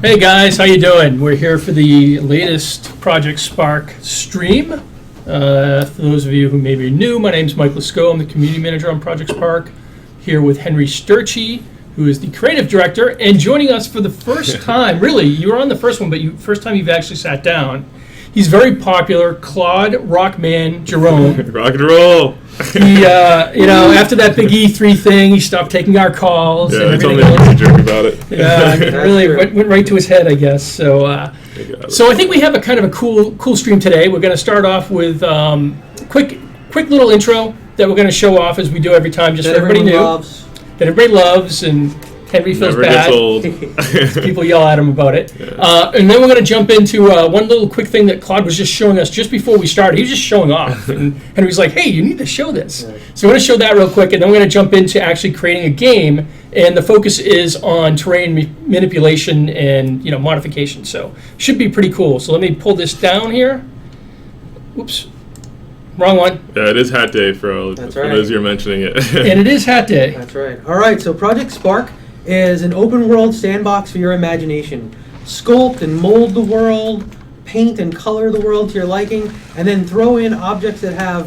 Hey guys, how you doing? We're here for the latest Project Spark stream. For those of you who may be new, my name's Mike Lesko. I'm the community manager on Project Spark. Here with Henry Sturchy, who is the creative director, and joining us for the first time. Really, you were on the first one, but first time you've actually sat down. He's very popular, Claude Rockman Jerome. Rock and roll. He, after that big E3 thing, he stopped taking our calls. Yeah, and he told me everything I was a else. jerk about it. Yeah, it really went right to his head, I guess. So I think we have a kind of a cool stream today. We're going to start off with quick little intro that we're going to show off as we do every time, just that for everybody new. That everybody loves, and Henry feels Never bad. gets old. People yell at him about it. Yeah. And then we're going to jump into one little quick thing that Claude was just showing us just before we started. He was just showing off. And Henry's like, hey, you need to show this. Right. So we're going to show that real quick, and then we're going to jump into actually creating a game. And the focus is on terrain manipulation and modification. So should be pretty cool. So let me pull this down here. Oops. Wrong one. Yeah, it is Hat Day for those you're mentioning it. And it is Hat Day. That's right. All right, so Project Spark is an open world sandbox for your imagination. Sculpt and mold the world, paint and color the world to your liking, and then throw in objects that have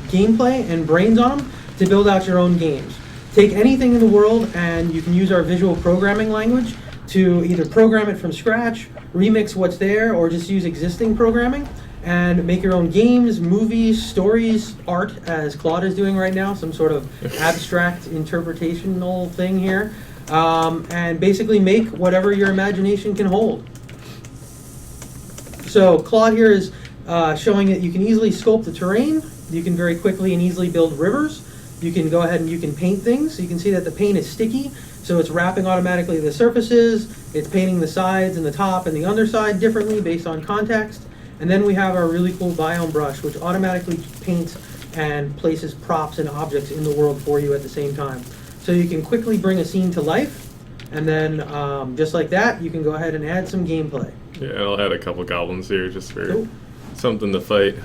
gameplay and brains on them to build out your own games. Take anything in the world and you can use our visual programming language to either program it from scratch, remix what's there, or just use existing programming and make your own games, movies, stories, art, as Claude is doing right now, some sort of abstract interpretational thing here. And basically make whatever your imagination can hold. So Claude here is showing that you can easily sculpt the terrain. You can very quickly and easily build rivers. You can go ahead and you can paint things. So you can see that the paint is sticky, so it's wrapping automatically the surfaces. It's painting the sides and the top and the underside differently based on context. And then we have our really cool biome brush, which automatically paints and places props and objects in the world for you at the same time. So you can quickly bring a scene to life, and then just like that, you can go ahead and add some gameplay. Yeah, I'll add a couple goblins here just for something to fight.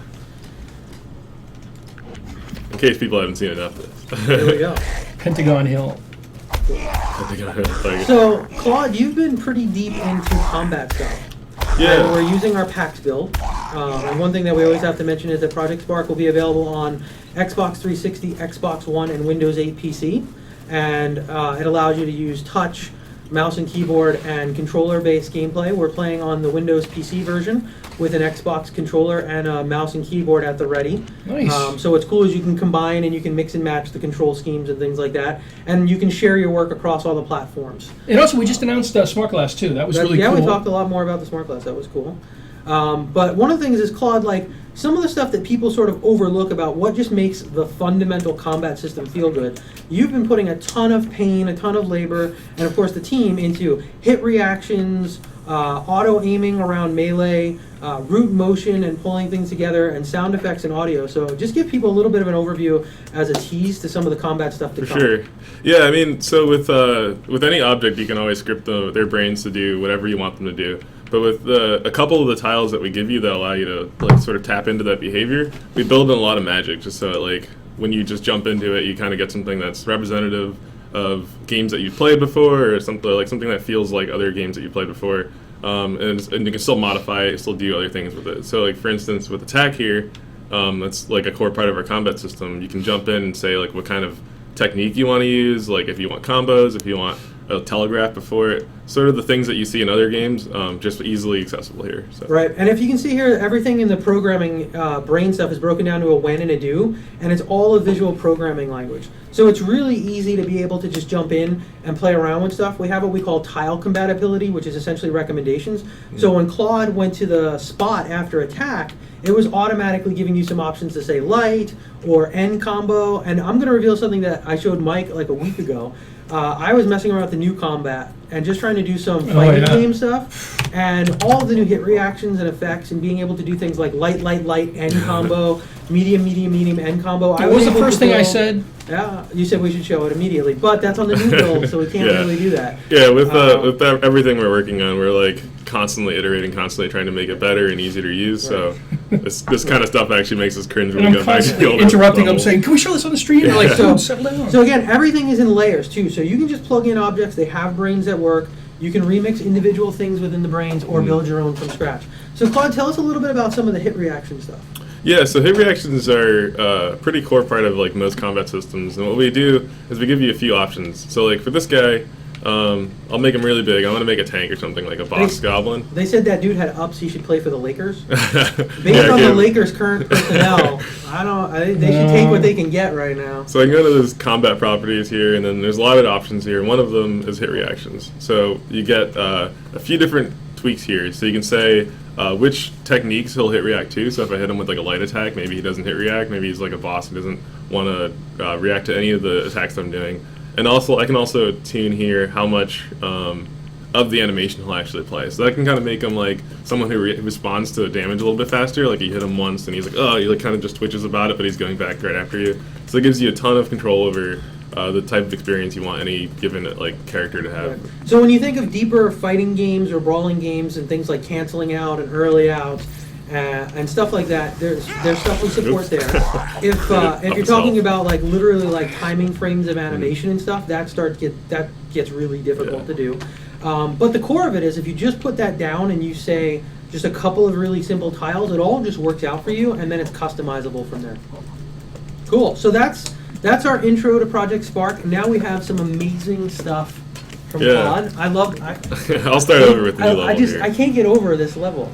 In case people haven't seen enough of this. There we go. Pentagon Hill. So, Claude, you've been pretty deep into combat stuff. Yeah. And we're using our packed build. And one thing that we always have to mention is that Project Spark will be available on Xbox 360, Xbox One, and Windows 8 PC. And it allows you to use touch, mouse and keyboard, and controller-based gameplay. We're playing on the Windows PC version with an Xbox controller and a mouse and keyboard at the ready. Nice. So what's cool is you can combine and you can mix and match the control schemes and things like that. And you can share your work across all the platforms. And also, we just announced Smart Glass, too. That was really cool. Yeah, we talked a lot more about the Smart Glass. That was cool. But one of the things is, Claude, like, some of the stuff that people sort of overlook about what just makes the fundamental combat system feel good, you've been putting a ton of pain, a ton of labor, and of course the team into hit reactions, auto-aiming around melee, root motion and pulling things together, and sound effects and audio. So just give people a little bit of an overview as a tease to some of the combat stuff to come. For sure. Yeah, I mean, so with any object, you can always script their brains to do whatever you want them to do. But with a couple of the tiles that we give you that allow you to sort of tap into that behavior, we build in a lot of magic just so that when you just jump into it, you kind of get something that's representative of games that you've played before, or something that feels like other games that you played before. And you can still modify it, still do other things with it. So for instance, with attack here, that's like a core part of our combat system. You can jump in and say what kind of technique you want to use, if you want combos, if you want a telegraph before it, sort of the things that you see in other games, just easily accessible here. So. Right, and if you can see here, everything in the programming brain stuff is broken down to a when and a do, and it's all a visual programming language. So it's really easy to be able to just jump in and play around with stuff. We have what we call tile compatibility, which is essentially recommendations. So when Claude went to the spot after attack, it was automatically giving you some options to say light or end combo. And I'm going to reveal something that I showed Mike like a week ago. I was messing around with the new combat and just trying to do some fighting game stuff, and all of the new hit reactions and effects, and being able to do things like light, end combo, medium, end combo. What was the first thing I said? Yeah, you said we should show it immediately, but that's on the new build, so we can't really do that. Yeah, with everything we're working on, we're constantly iterating, constantly trying to make it better and easier to use. So this kind of stuff actually makes us cringe when we go back to the old interrupting them, saying, "Can we show this on the stream?" They're like, so again, everything is in layers too. So you can just plug in objects; they have brains at work. You can remix individual things within the brains or build your own from scratch. So Claude, tell us a little bit about some of the hit reaction stuff. Yeah, so hit reactions are a pretty core part of like most combat systems, and what we do is we give you a few options. So like for this guy, I'll make him really big. I want to make a tank or something, like a boss goblin. They said that dude had ups. He should play for the Lakers. Based Yeah, on the Lakers' current personnel, they should take what they can get right now. So I can go to those combat properties here, and then there's a lot of options here. One of them is hit reactions. So you get a few different tweaks here. So you can say which techniques he'll hit react to. So if I hit him with like a light attack, maybe he doesn't hit react. Maybe he's like a boss who doesn't want to react to any of the attacks I'm doing. And also, I can also tune here how much of the animation he'll actually play. So that can kind of make him like someone who responds to damage a little bit faster. Like you hit him once and he's like, oh, he like kind of just twitches about it, but he's going back right after you. So it gives you a ton of control over the type of experience you want any given like character to have. So when you think of deeper fighting games or brawling games and things like canceling out and early out and stuff like that, there's stuff we support there. If you're talking about like literally like timing frames of animation and stuff, that gets really difficult to do. But the core of it is if you just put that down and you say just a couple of really simple tiles, it all just works out for you, and then it's customizable from there. Cool. So that's our intro to Project Spark. Now we have some amazing stuff from Claude. I'll start over with the new level here. I can't get over this level.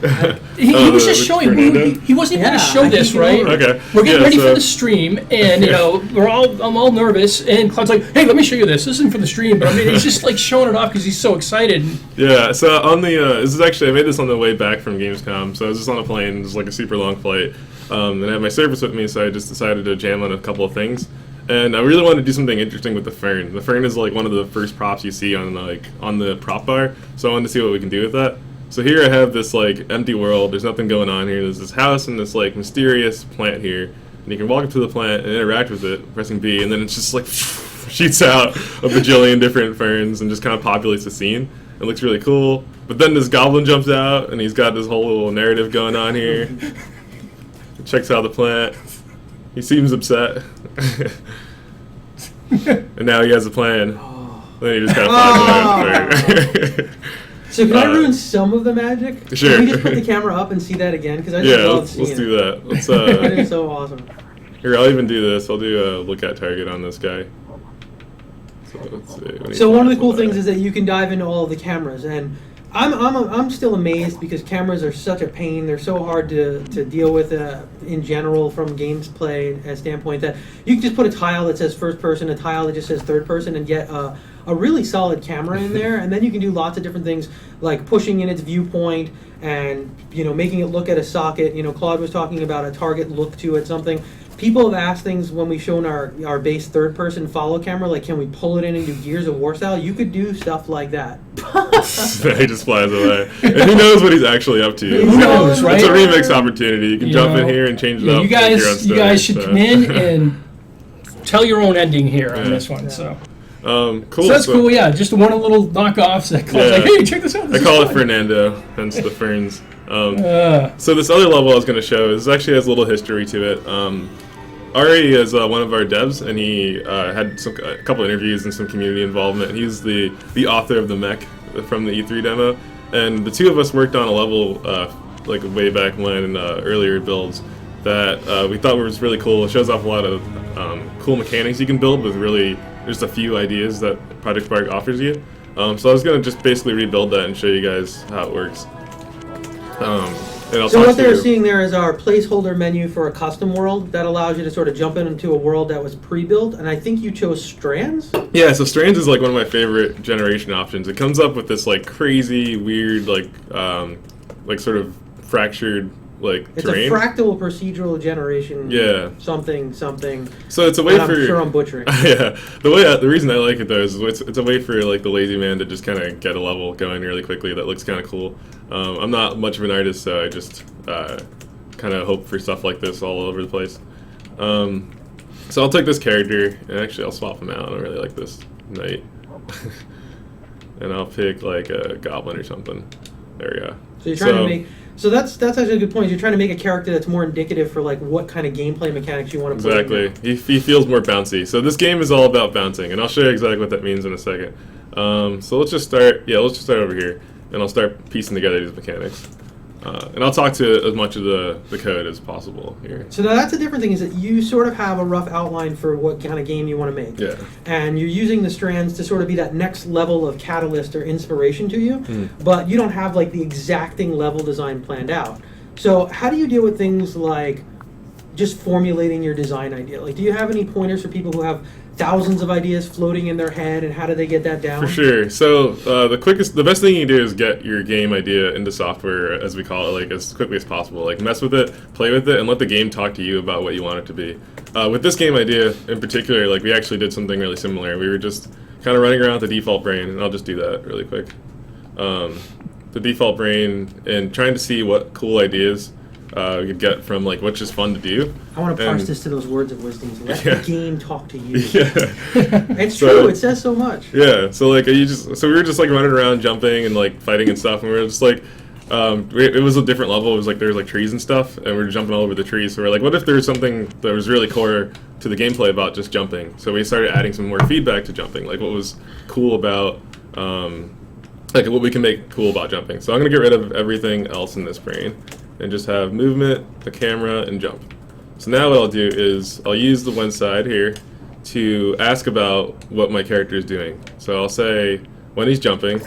He was just showing. He wasn't even going to show this, right? Okay. We're getting ready for the stream, and I'm all nervous. And Claude's like, "Hey, let me show you this. This isn't for the stream, but I mean, he's just like showing it off because he's so excited." Yeah. So on the this is actually I made this on the way back from Gamescom. So I was just on a plane. It was like a super long flight, and I had my Surface with me, so I just decided to jam on a couple of things. And I really wanted to do something interesting with the fern. The fern is like one of the first props you see on the prop bar. So I wanted to see what we can do with that. So here I have this like empty world. There's nothing going on here. There's this house and this like mysterious plant here. And you can walk up to the plant and interact with it, pressing B, and then it's just like shoots out a bajillion different ferns and just kind of populates the scene. It looks really cool. But then this goblin jumps out and he's got this whole little narrative going on here. Checks out the plant. He seems upset. And now he has a plan. Then he just kind of flies away. So can I ruin some of the magic? Sure. Can we just put the camera up and see that again? Because I just love seeing let's do that. Let's, that is so awesome. Here, I'll even do this. I'll do a look at target on this guy. So let's see. So one of the cool things is that you can dive into all of the cameras, and I'm still amazed because cameras are such a pain. They're so hard to deal with in general from gameplay standpoint that you can just put a tile that says first person, a tile that just says third person, and get a really solid camera in there. And then you can do lots of different things like pushing in its viewpoint and making it look at a socket. Claude was talking about a target look to it, something. People have asked things when we've shown our base third-person follow camera, like can we pull it in and do Gears of War style? You could do stuff like that. He just flies away. And who knows what he's actually up to. Who knows, right? It's a remix opportunity. You can jump in here and change it up. You guys should come in and tell your own ending here on this one. So. Cool. So that's cool, yeah. Just one of the little knockoffs that Claude's like, hey, check this out. I call it Fernando, hence the ferns. So this other level I was going to show actually has a little history to it. Ari is one of our devs, and he had a couple interviews and some community involvement. He's the author of the mech from the E3 demo, and the two of us worked on a level like way back when in earlier builds that we thought was really cool. It shows off a lot of cool mechanics you can build with really just a few ideas that Project Spark offers you. So I was going to just basically rebuild that and show you guys how it works. So what they're seeing there is our placeholder menu for a custom world that allows you to sort of jump into a world that was pre-built, and I think you chose Strands? Yeah, so Strands is like one of my favorite generation options. It comes up with this like crazy, weird, like sort of fractured it's terrain. A fractal procedural generation. Yeah. Something. So it's a way for. I'm sure I'm butchering. Yeah. The reason I like it though is it's a way for like the lazy man to just kind of get a level going really quickly. That looks kind of cool. I'm not much of an artist, so I just kind of hope for stuff like this all over the place. So I'll take this character and actually I'll swap him out. I don't really like this knight, and I'll pick like a goblin or something. There we go. So you're trying to make. So that's actually a good point. You're trying to make a character that's more indicative for like what kind of gameplay mechanics you want to put in. Exactly. He feels more bouncy. So this game is all about bouncing, and I'll show you exactly what that means in a second. So let's just start. Yeah, let's just start over here, and I'll start piecing together these mechanics. And I'll talk to as much of the code as possible here. So now that's a different thing, is that you sort of have a rough outline for what kind of game you want to make. Yeah. And you're using the strands to sort of be that next level of catalyst or inspiration to you, but you don't have like the exacting level design planned out. So how do you deal with things like just formulating your design idea? Like, do you have any pointers for people who have thousands of ideas floating in their head, and how do they get that down? For sure. So the best thing you can do is get your game idea into software, as we call it, like as quickly as possible. Like mess with it, play with it, and let the game talk to you about what you want it to be. With this game idea in particular, like we actually did something really similar. We were just kind of running around with the default brain, and I'll just do that really quick. The default brain, and trying to see what cool ideas we could get from like what's just fun to do. I want to parse this to those words of wisdom. Let the game talk to you. Yeah. It's true. It says so much. Yeah. So like so we were just like running around, jumping and like fighting and stuff, and we were just like, it was a different level. It was like there was like trees and stuff, and we were jumping all over the trees. So we're like, what if there was something that was really core to the gameplay about just jumping? So we started adding some more feedback to jumping, like what was cool about, like what we can make cool about jumping. So I'm gonna get rid of everything else in this brain, and just have movement, the camera, and jump. So now what I'll do is I'll use the one side here to ask about what my character is doing. So I'll say when he's jumping,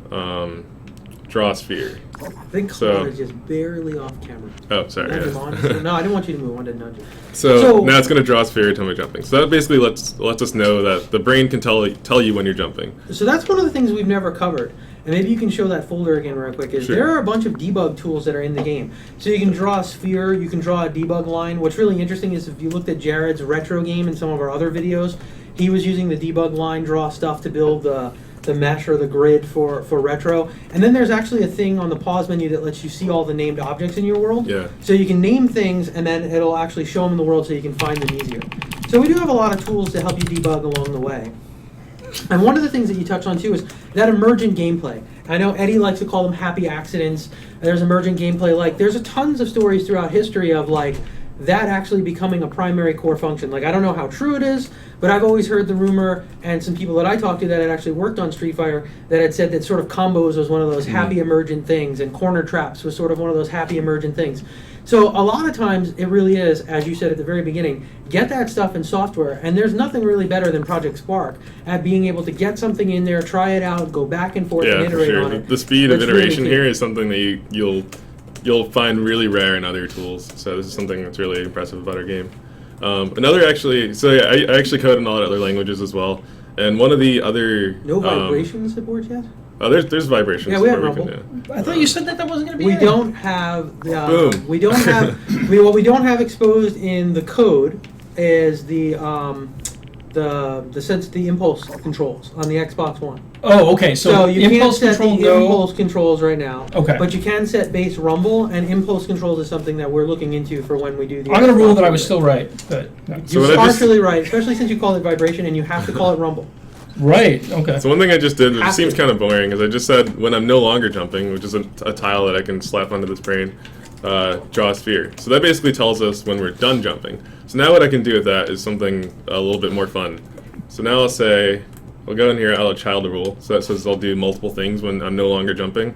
draw a sphere. I think Claude is just barely off camera. Oh, sorry. Nudge him on. No, I didn't want you to move. I wanted to nudge you. So now it's going to draw a sphere to me jumping. So that basically lets us know that the brain can tell you when you're jumping. So that's one of the things we've never covered. And maybe you can show that folder again real quick. There are a bunch of debug tools that are in the game. So you can draw a sphere, you can draw a debug line. What's really interesting is if you looked at Jared's retro game and some of our other videos, he was using the debug line draw stuff to build the mesh or the grid for retro. And then there's actually a thing on the pause menu that lets you see all the named objects in your world. Yeah. So you can name things and then it'll actually show them in the world so you can find them easier. So we do have a lot of tools to help you debug along the way. And one of the things that you touched on too is that emergent gameplay. I know Eddie likes to call them happy accidents. There's emergent gameplay. Like there's tons of stories throughout history of like that actually becoming a primary core function. Like I don't know how true it is, but I've always heard the rumor, and some people that I talked to that had actually worked on Street Fighter that had said that sort of combos was one of those happy emergent things, and corner traps was sort of one of those happy emergent things. So a lot of times it really is, as you said at the very beginning, get that stuff in software, and there's nothing really better than Project Spark at being able to get something in there, try it out, go back and forth and iterate on it. The speed of That's iteration really here is something that you'll find really rare in other tools. So this is something that's really impressive about our game. I actually code in a lot of other languages as well. And one of the other No vibration support yet? Oh, there's vibrations. Yeah, we have Rumble. I thought you said that wasn't going to be. We it. don't have. Boom. We don't have. What we don't have exposed in the code is the impulse controls on the Xbox One. Oh, okay. So you impulse can't set control the impulse controls right now. Okay. But you can set base rumble, and impulse controls is something that we're looking into for when we do the. I'm going to rule that I was still right, but no. You're partially right, especially since you call it vibration, and you have to call it rumble. Right. Okay. So one thing I just did, which seems kind of boring, is I just said when I'm no longer jumping, which is a tile that I can slap onto this brain, draw a sphere. So that basically tells us when we're done jumping. So now what I can do with that is something a little bit more fun. So now I'll say, I'll go in here, I'll child rule. So that says I'll do multiple things when I'm no longer jumping.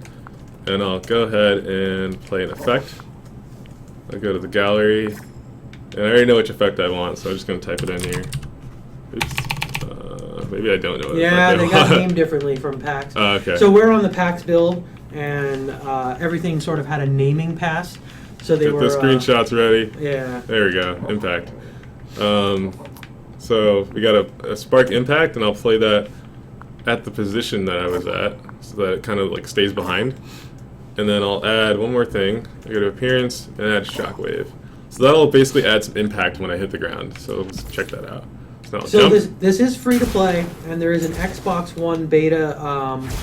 And I'll go ahead and play an effect. I'll go to the gallery. And I already know which effect I want, so I'm just going to type it in here. Oops. Maybe I don't know what Yeah, effect they I got want. named differently from PAX. Okay. So we're on the PAX build, and everything sort of had a naming pass. So they Get were. the screenshots ready. Yeah. There we go. Impact. So we got a spark impact, and I'll play that at the position that I was at, so that it kind of like stays behind. And then I'll add one more thing. I go to appearance and add shockwave. So that'll basically add some impact when I hit the ground. So let's check that out. So this is free to play, and there is an Xbox One beta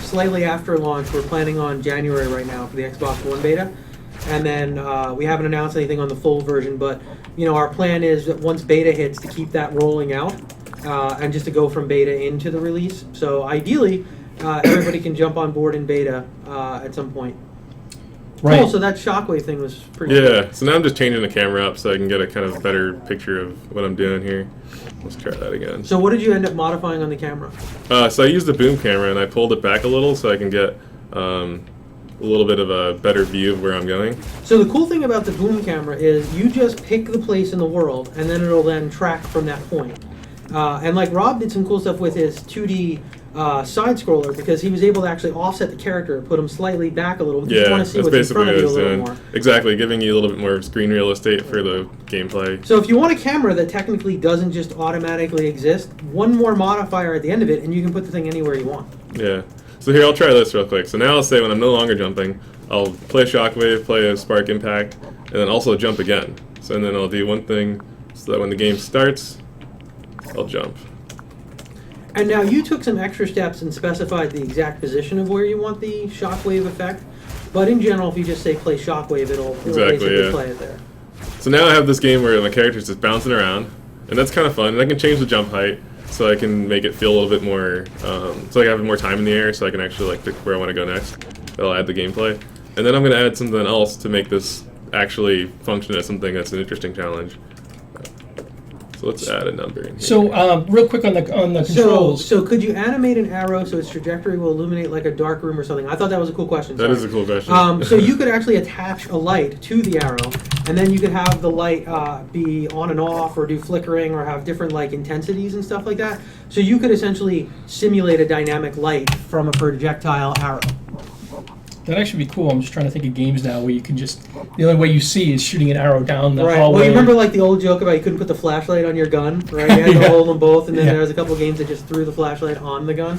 slightly after launch. We're planning on January right now for the Xbox One beta, and then we haven't announced anything on the full version. But our plan is that once beta hits, to keep that rolling out, and just to go from beta into the release. So ideally, everybody can jump on board in beta at some point. Right. Cool, so that shockwave thing was pretty cool. Yeah, so now I'm just changing the camera up so I can get a kind of better picture of what I'm doing here. Let's try that again. So what did you end up modifying on the camera? So I used the boom camera and I pulled it back a little so I can get a little bit of a better view of where I'm going. So the cool thing about the boom camera is you just pick the place in the world, and then it'll then track from that point. And like Rob did some cool stuff with his 2D side scroller, because he was able to actually offset the character, put him slightly back a little, because you want to see that's what's in basically front what of I you a was little doing. more. Exactly, giving you a little bit more screen real estate for the gameplay. So if you want a camera that technically doesn't just automatically exist, one more modifier at the end of it, and you can put the thing anywhere you want. Yeah. So here, I'll try this real quick. So now I'll say when I'm no longer jumping, I'll play a shockwave, play a spark impact, and then also jump again. So and then I'll do one thing so that when the game starts, I'll jump. And now you took some extra steps and specified the exact position of where you want the shockwave effect. But in general, if you just say play shockwave, it'll basically play it there. So now I have this game where my character's just bouncing around, and that's kind of fun. And I can change the jump height so I can make it feel a little bit more, so I have more time in the air so I can actually like pick where I want to go next. That'll add the gameplay. And then I'm going to add something else to make this actually function as something that's an interesting challenge. So let's add a number in here. So real quick on the controls. So could you animate an arrow so its trajectory will illuminate like a dark room or something? I thought that was a cool question. That is a cool question. So you could actually attach a light to the arrow, and then you could have the light be on and off, or do flickering, or have different like intensities and stuff like that. So you could essentially simulate a dynamic light from a projectile arrow. That'd actually be cool. I'm just trying to think of games now where you can just, the only way you see is shooting an arrow down the Right. hallway. Well, you remember like the old joke about you couldn't put the flashlight on your gun, right? You had to Yeah. hold them both, and then Yeah. there was a couple games that just threw the flashlight on the gun.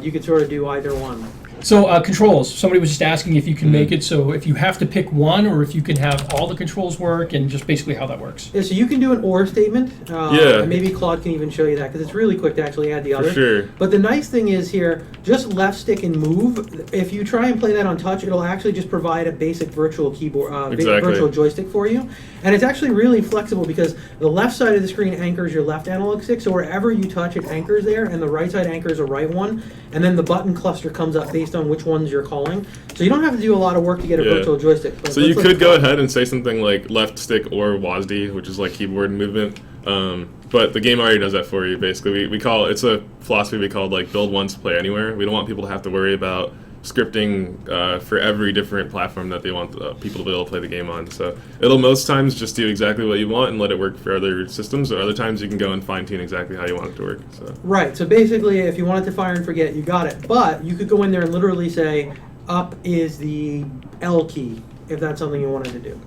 You could sort of do either one. So controls. Somebody was just asking if you can make it so if you have to pick one, or if you can have all the controls work, and just basically how that works. Yeah, so you can do an or statement. Yeah. And maybe Claude can even show you that, because it's really quick to actually add the other. For sure. But the nice thing is here, just left stick and move. If you try and play that on touch, it'll actually just provide a basic virtual keyboard, virtual joystick for you. And it's actually really flexible, because the left side of the screen anchors your left analog stick, so wherever you touch, it anchors there, and the right side anchors a right one, and then the button cluster comes up based on which ones you're calling. So you don't have to do a lot of work to get a virtual joystick. But so you could go ahead and say something like left stick or WASD, which is like keyboard movement. But the game already does that for you. Basically, we call it's a philosophy we call like build once, play anywhere. We don't want people to have to worry about scripting for every different platform that they want people to be able to play the game on. So it'll most times just do exactly what you want and let it work for other systems. Or other times you can go and fine tune exactly how you want it to work. So. Right. So basically, if you wanted to fire and forget, you got it. But you could go in there and literally say, up is the L key, if that's something you wanted to do.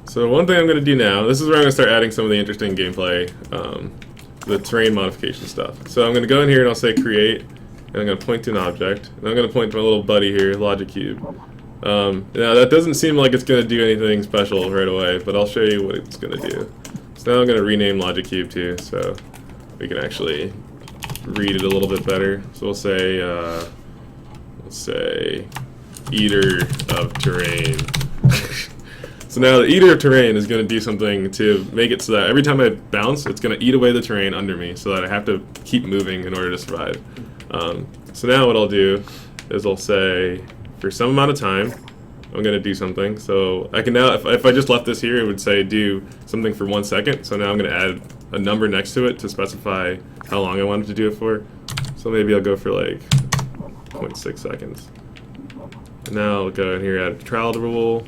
So one thing I'm going to do now, this is where I'm going to start adding some of the interesting gameplay, the terrain modification stuff. So I'm going to go in here and I'll say create, and I'm going to point to an object, and I'm going to point to my little buddy here, Logic Cube. Now that doesn't seem like it's going to do anything special right away, but I'll show you what it's going to do. So now I'm going to rename Logic Cube too, so we can actually read it a little bit better. So we'll say, let's say, Eater of Terrain. So now the Eater of Terrain is going to do something to make it so that every time I bounce, it's going to eat away the terrain under me, so that I have to keep moving in order to survive. So now what I'll do is I'll say, for some amount of time, I'm going to do something. So I can now, if I just left this here, it would say do something for 1 second. So now I'm going to add a number next to it to specify how long I want it to do it for. So maybe I'll go for like 0.6 seconds. And now I'll go in here, add a trial rule.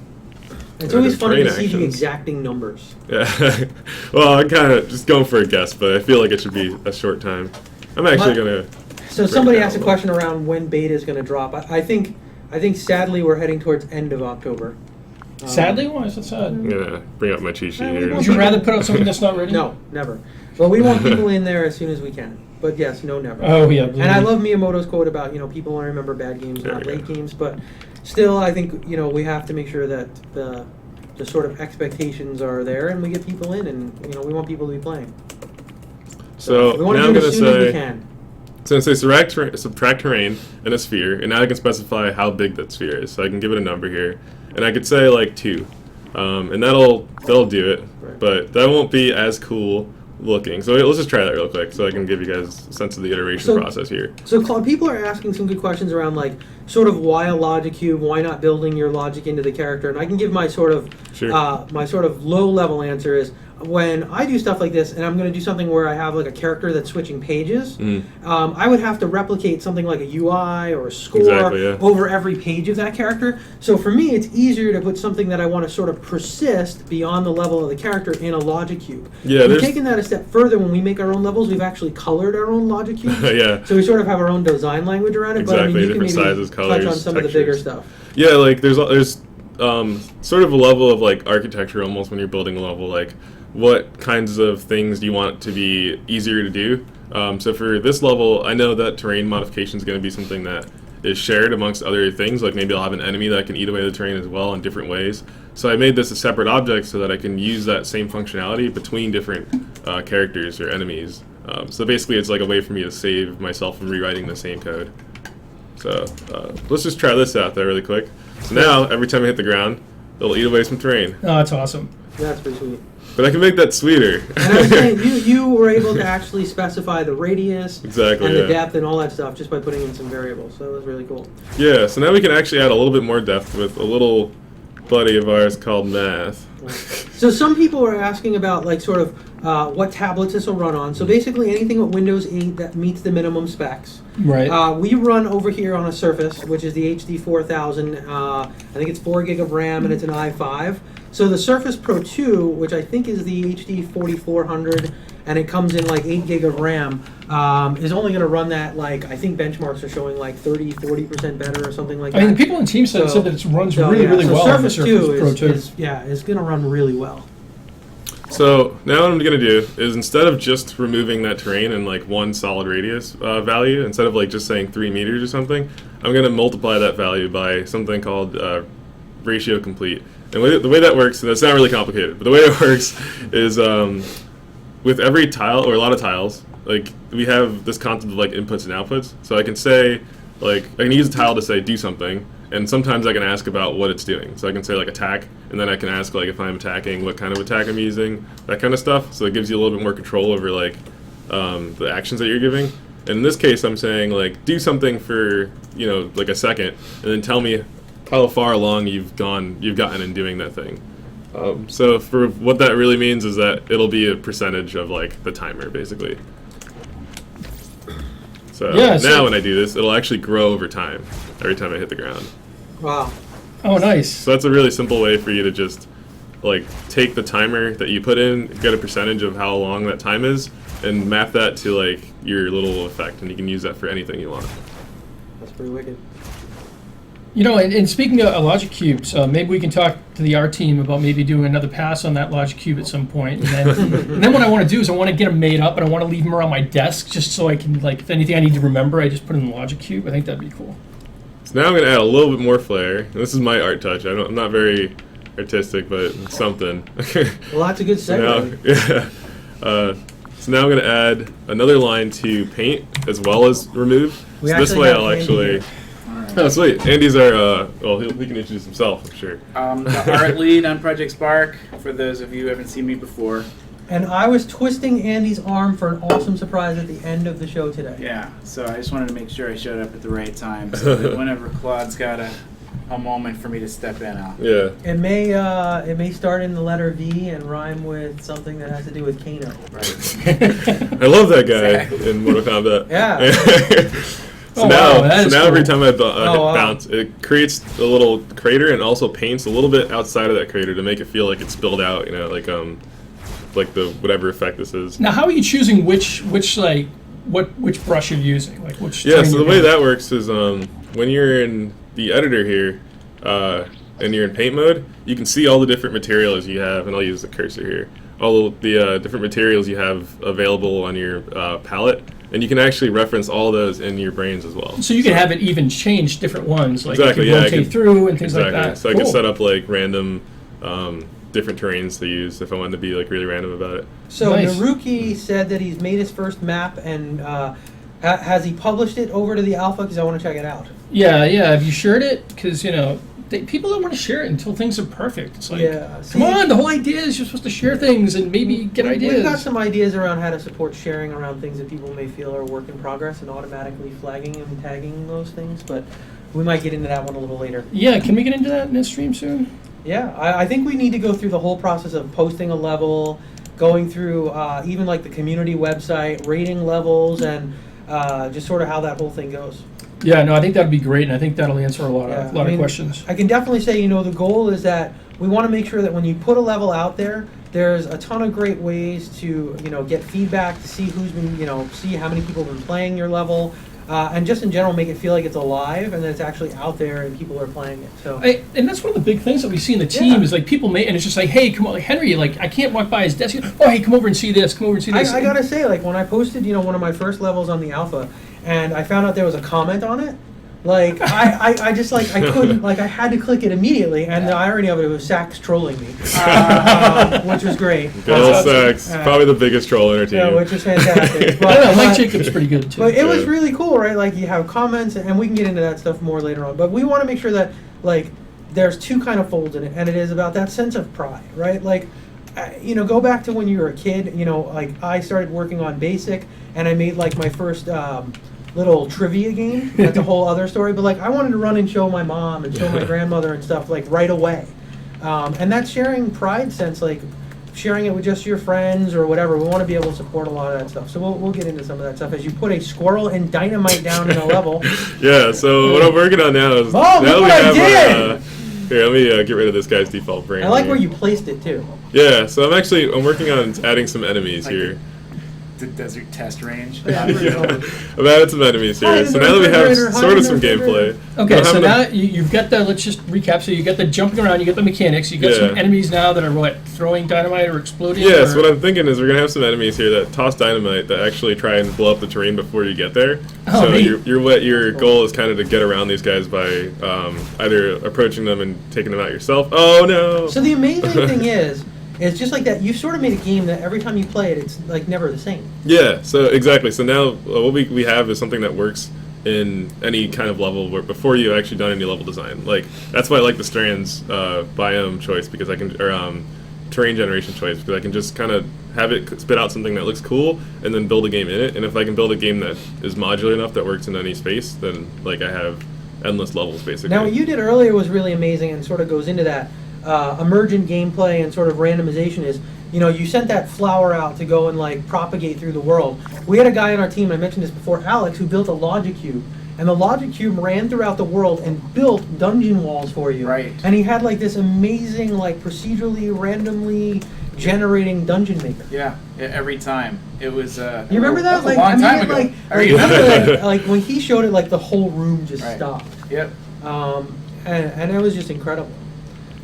It's always funny to see the actions. exacting numbers. Yeah. Well, I'm kind of just going for a guess, but I feel like it should be a short time. I'm actually going to... So somebody asked a question around when beta is going to drop. I think sadly we're heading towards end of October. Sadly? Why is it sad? I'm going to bring up my cheat sheet here. Would you rather put out something that's not ready? No, never. But we want people in there as soon as we can. But yes, no, never. Oh, yeah. And I love Miyamoto's quote about, people want to remember bad games, There not we late go. games. But still, I think, we have to make sure that the sort of expectations are there, and we get people in, and, we want people to be playing. So we want now to I'm do it going to as soon as we say... can. So I'm going to say subtract terrain and a sphere, and now I can specify how big that sphere is. So I can give it a number here, and I could say like 2, and that'll do it. Right. But that won't be as cool looking. So let's just try that real quick, so I can give you guys a sense of the iteration process here. So Claude, people are asking some good questions around like, sort of why a logic cube, why not building your logic into the character. And I can give my sort of low level answer is, when I do stuff like this, and I'm going to do something where I have like a character that's switching pages, I would have to replicate something like a UI or a score over every page of that character. So for me, it's easier to put something that I want to sort of persist beyond the level of the character in a logic cube. Yeah, we've taken that a step further. When we make our own levels, we've actually colored our own logic cubes. Yeah. So we sort of have our own design language around it. Exactly, but I mean, you different can maybe sizes, colors, touch on some textures. of the bigger stuff. Yeah, like there's sort of a level of like architecture almost when you're building a level, like what kinds of things do you want to be easier to do. So for this level, I know that terrain modification is going to be something that is shared amongst other things, like maybe I'll have an enemy that can eat away the terrain as well in different ways. So I made this a separate object so that I can use that same functionality between different characters or enemies. So basically it's like a way for me to save myself from rewriting the same code. So let's just try this out there really quick. So now, every time I hit the ground, it'll eat away some terrain. Oh, that's awesome. That's pretty sweet. But I can make that sweeter. And I was saying, you were able to actually specify the radius and the depth and all that stuff just by putting in some variables. So it was really cool. Yeah, so now we can actually add a little bit more depth with a little buddy of ours called Math. So some people are asking about like sort of what tablets this will run on. So basically anything with Windows 8 that meets the minimum specs. Right. We run over here on a Surface, which is the HD 4000. I think it's 4 gig of RAM and it's an i5. So the Surface Pro 2, which I think is the HD 4400, and it comes in like 8 gig of RAM, is only going to run that, like, I think benchmarks are showing like 30-40% better or something like that. I mean, the people in Team said that it runs really well on the Surface Pro 2. is going to run really well. So now what I'm going to do is, instead of just removing that terrain in like one solid radius value, instead of like just saying 3 meters or something, I'm going to multiply that value by something called ratio complete. And the way that works, and it's not really complicated, but the way it works is with every tile, or a lot of tiles, like we have this concept of like inputs and outputs. So I can say, like, I can use a tile to say do something, and sometimes I can ask about what it's doing. So I can say like attack, and then I can ask like if I'm attacking, what kind of attack I'm using, that kind of stuff. So it gives you a little bit more control over like the actions that you're giving. And in this case, I'm saying like do something for, you know, like a second, and then tell me how far along you've gotten in doing that thing. So for what that really means is that it'll be a percentage of like the timer, basically. So now when I do this, it'll actually grow over time every time I hit the ground. Wow. Oh, nice. So that's a really simple way for you to just like take the timer that you put in, get a percentage of how long that time is, and map that to like your little effect, and you can use that for anything you want. That's pretty wicked. You know, and speaking of logic cubes, maybe we can talk to the art team about maybe doing another pass on that logic cube at some point. And then what I want to do is I want to get them made up, and I want to leave them around my desk just so I can, like, if anything I need to remember, I just put in the logic cube. I think that'd be cool. So now I'm going to add a little bit more flair. And this is my art touch. I'm not very artistic, but it's something. Well, that's a good segue. So now I'm going to add another line to paint as well as remove. So this way I'll actually... Oh, sweet. Andy's our, well, he can introduce himself, I'm sure. The art lead on Project Spark, for those of you who haven't seen me before. And I was twisting Andy's arm for an awesome surprise at the end of the show today. Yeah, so I just wanted to make sure I showed up at the right time, so that whenever Claude's got a moment for me to step in, Yeah. It may start in the letter V and rhyme with something that has to do with Kano. Right. I love that guy in Mortal Kombat. Yeah. So now every time I hit bounce, it creates a little crater and also paints a little bit outside of that crater to make it feel like it's spilled out, you know, like the whatever effect this is. Now, how are you choosing which brush you're using? Like which? Yeah, so the way that works is when you're in the editor here and you're in paint mode, you can see all the different materials you have, and I'll use the cursor here. All the different materials you have available on your palette. And you can actually reference all those in your brains as well. So you can have it even change different ones, like exactly, you can rotate through and things like that. So I can set up like random different terrains to use if I wanted to be like really random about it. So Nice. Naruki said that he's made his first map, and has he published it over to the alpha? Because I want to check it out. Yeah. Have you shared it? Because, you know, people don't want to share it until things are perfect. It's like, come on, the whole idea is you're supposed to share things and maybe get ideas. We've got some ideas around how to support sharing around things that people may feel are work in progress and automatically flagging and tagging those things. But we might get into that one a little later. Yeah, can we get into that in this stream soon? Yeah, I think we need to go through the whole process of posting a level, going through even like the community website, rating levels, and just sort of how that whole thing goes. Yeah, no, I think that'd be great, and I think that'll answer a lot Yeah, of I mean, questions. I can definitely say, the goal is that we want to make sure that when you put a level out there, there's a ton of great ways to, get feedback, to see who's been, see how many people have been playing your level, and just in general make it feel like it's alive and that it's actually out there and people are playing it. So, And that's one of the big things that we see in the team Yeah. is like people and it's just like, hey, come on, like Henry, like I can't walk by his desk. Oh, hey, come over and see this. Come over and see this. I gotta say, like when I posted, one of my first levels on the alpha, and I found out there was a comment on it. Like I just like I couldn't like I had to click it immediately, and the irony of it was Sax trolling me, which was great. Good old Sax, probably the biggest troll in our team. Yeah, which was fantastic. I don't know, Mike Jacobs pretty good too. But it was really cool, right? Like you have comments, and we can get into that stuff more later on. But we want to make sure that like there's two kind of folds in it, and it is about that sense of pride, right? Like. Go back to when you were a kid. Like I started working on BASIC, and I made like my first little trivia game. That's a whole other story. But like I wanted to run and show my mom and show my grandmother and stuff like right away. And that sharing pride sense, like sharing it with just your friends or whatever. We want to be able to support a lot of that stuff. So we'll get into some of that stuff as you put a squirrel and dynamite down in a level. Yeah. So what I'm working on now is Oh, now look what I did! Here, let me get rid of this guy's default brain. I like here. where you placed it too. Yeah, so I'm working on adding some enemies Like here. The desert test range. Yeah. I've added some enemies Hide here. in So the now that we have refrigerator, sort hide of in some the refrigerator. gameplay. Okay, I'm so having now you've got the, let's just recap. So you got the jumping around, you got the mechanics, you got some Yeah. enemies now that are what, throwing dynamite or exploding? Yes, or? what I'm thinking is we're going to have some enemies here that toss dynamite that actually try and blow up the terrain before you get there. Oh, So neat. your goal is kind of to get around these guys by either approaching them and taking them out yourself. Oh, no! So the amazing thing is just like that. You've sort of made a game that every time you play it, it's like never the same. Yeah, so exactly. So now what we have is something that works in any kind of level where before you've actually done any level design. Like that's why I like the strands biome choice because I can terrain generation choice because I can just kind of have it spit out something that looks cool and then build a game in it. And if I can build a game that is modular enough that works in any space, then like I have endless levels basically. Now, what you did earlier was really amazing and sort of goes into that emergent gameplay and sort of randomization is, you sent that flower out to go and like propagate through the world. We had a guy on our team, I mentioned this before, Alex, who built a logic cube. And the logic cube ran throughout the world and built dungeon walls for you. Right. And he had like this amazing, like procedurally, randomly generating dungeon maker. Yeah, every time. It was. You remember that? was a long time ago. Like, I remember remember that. like when he showed it, like the whole room just Right. stopped. Yep. And it was just incredible.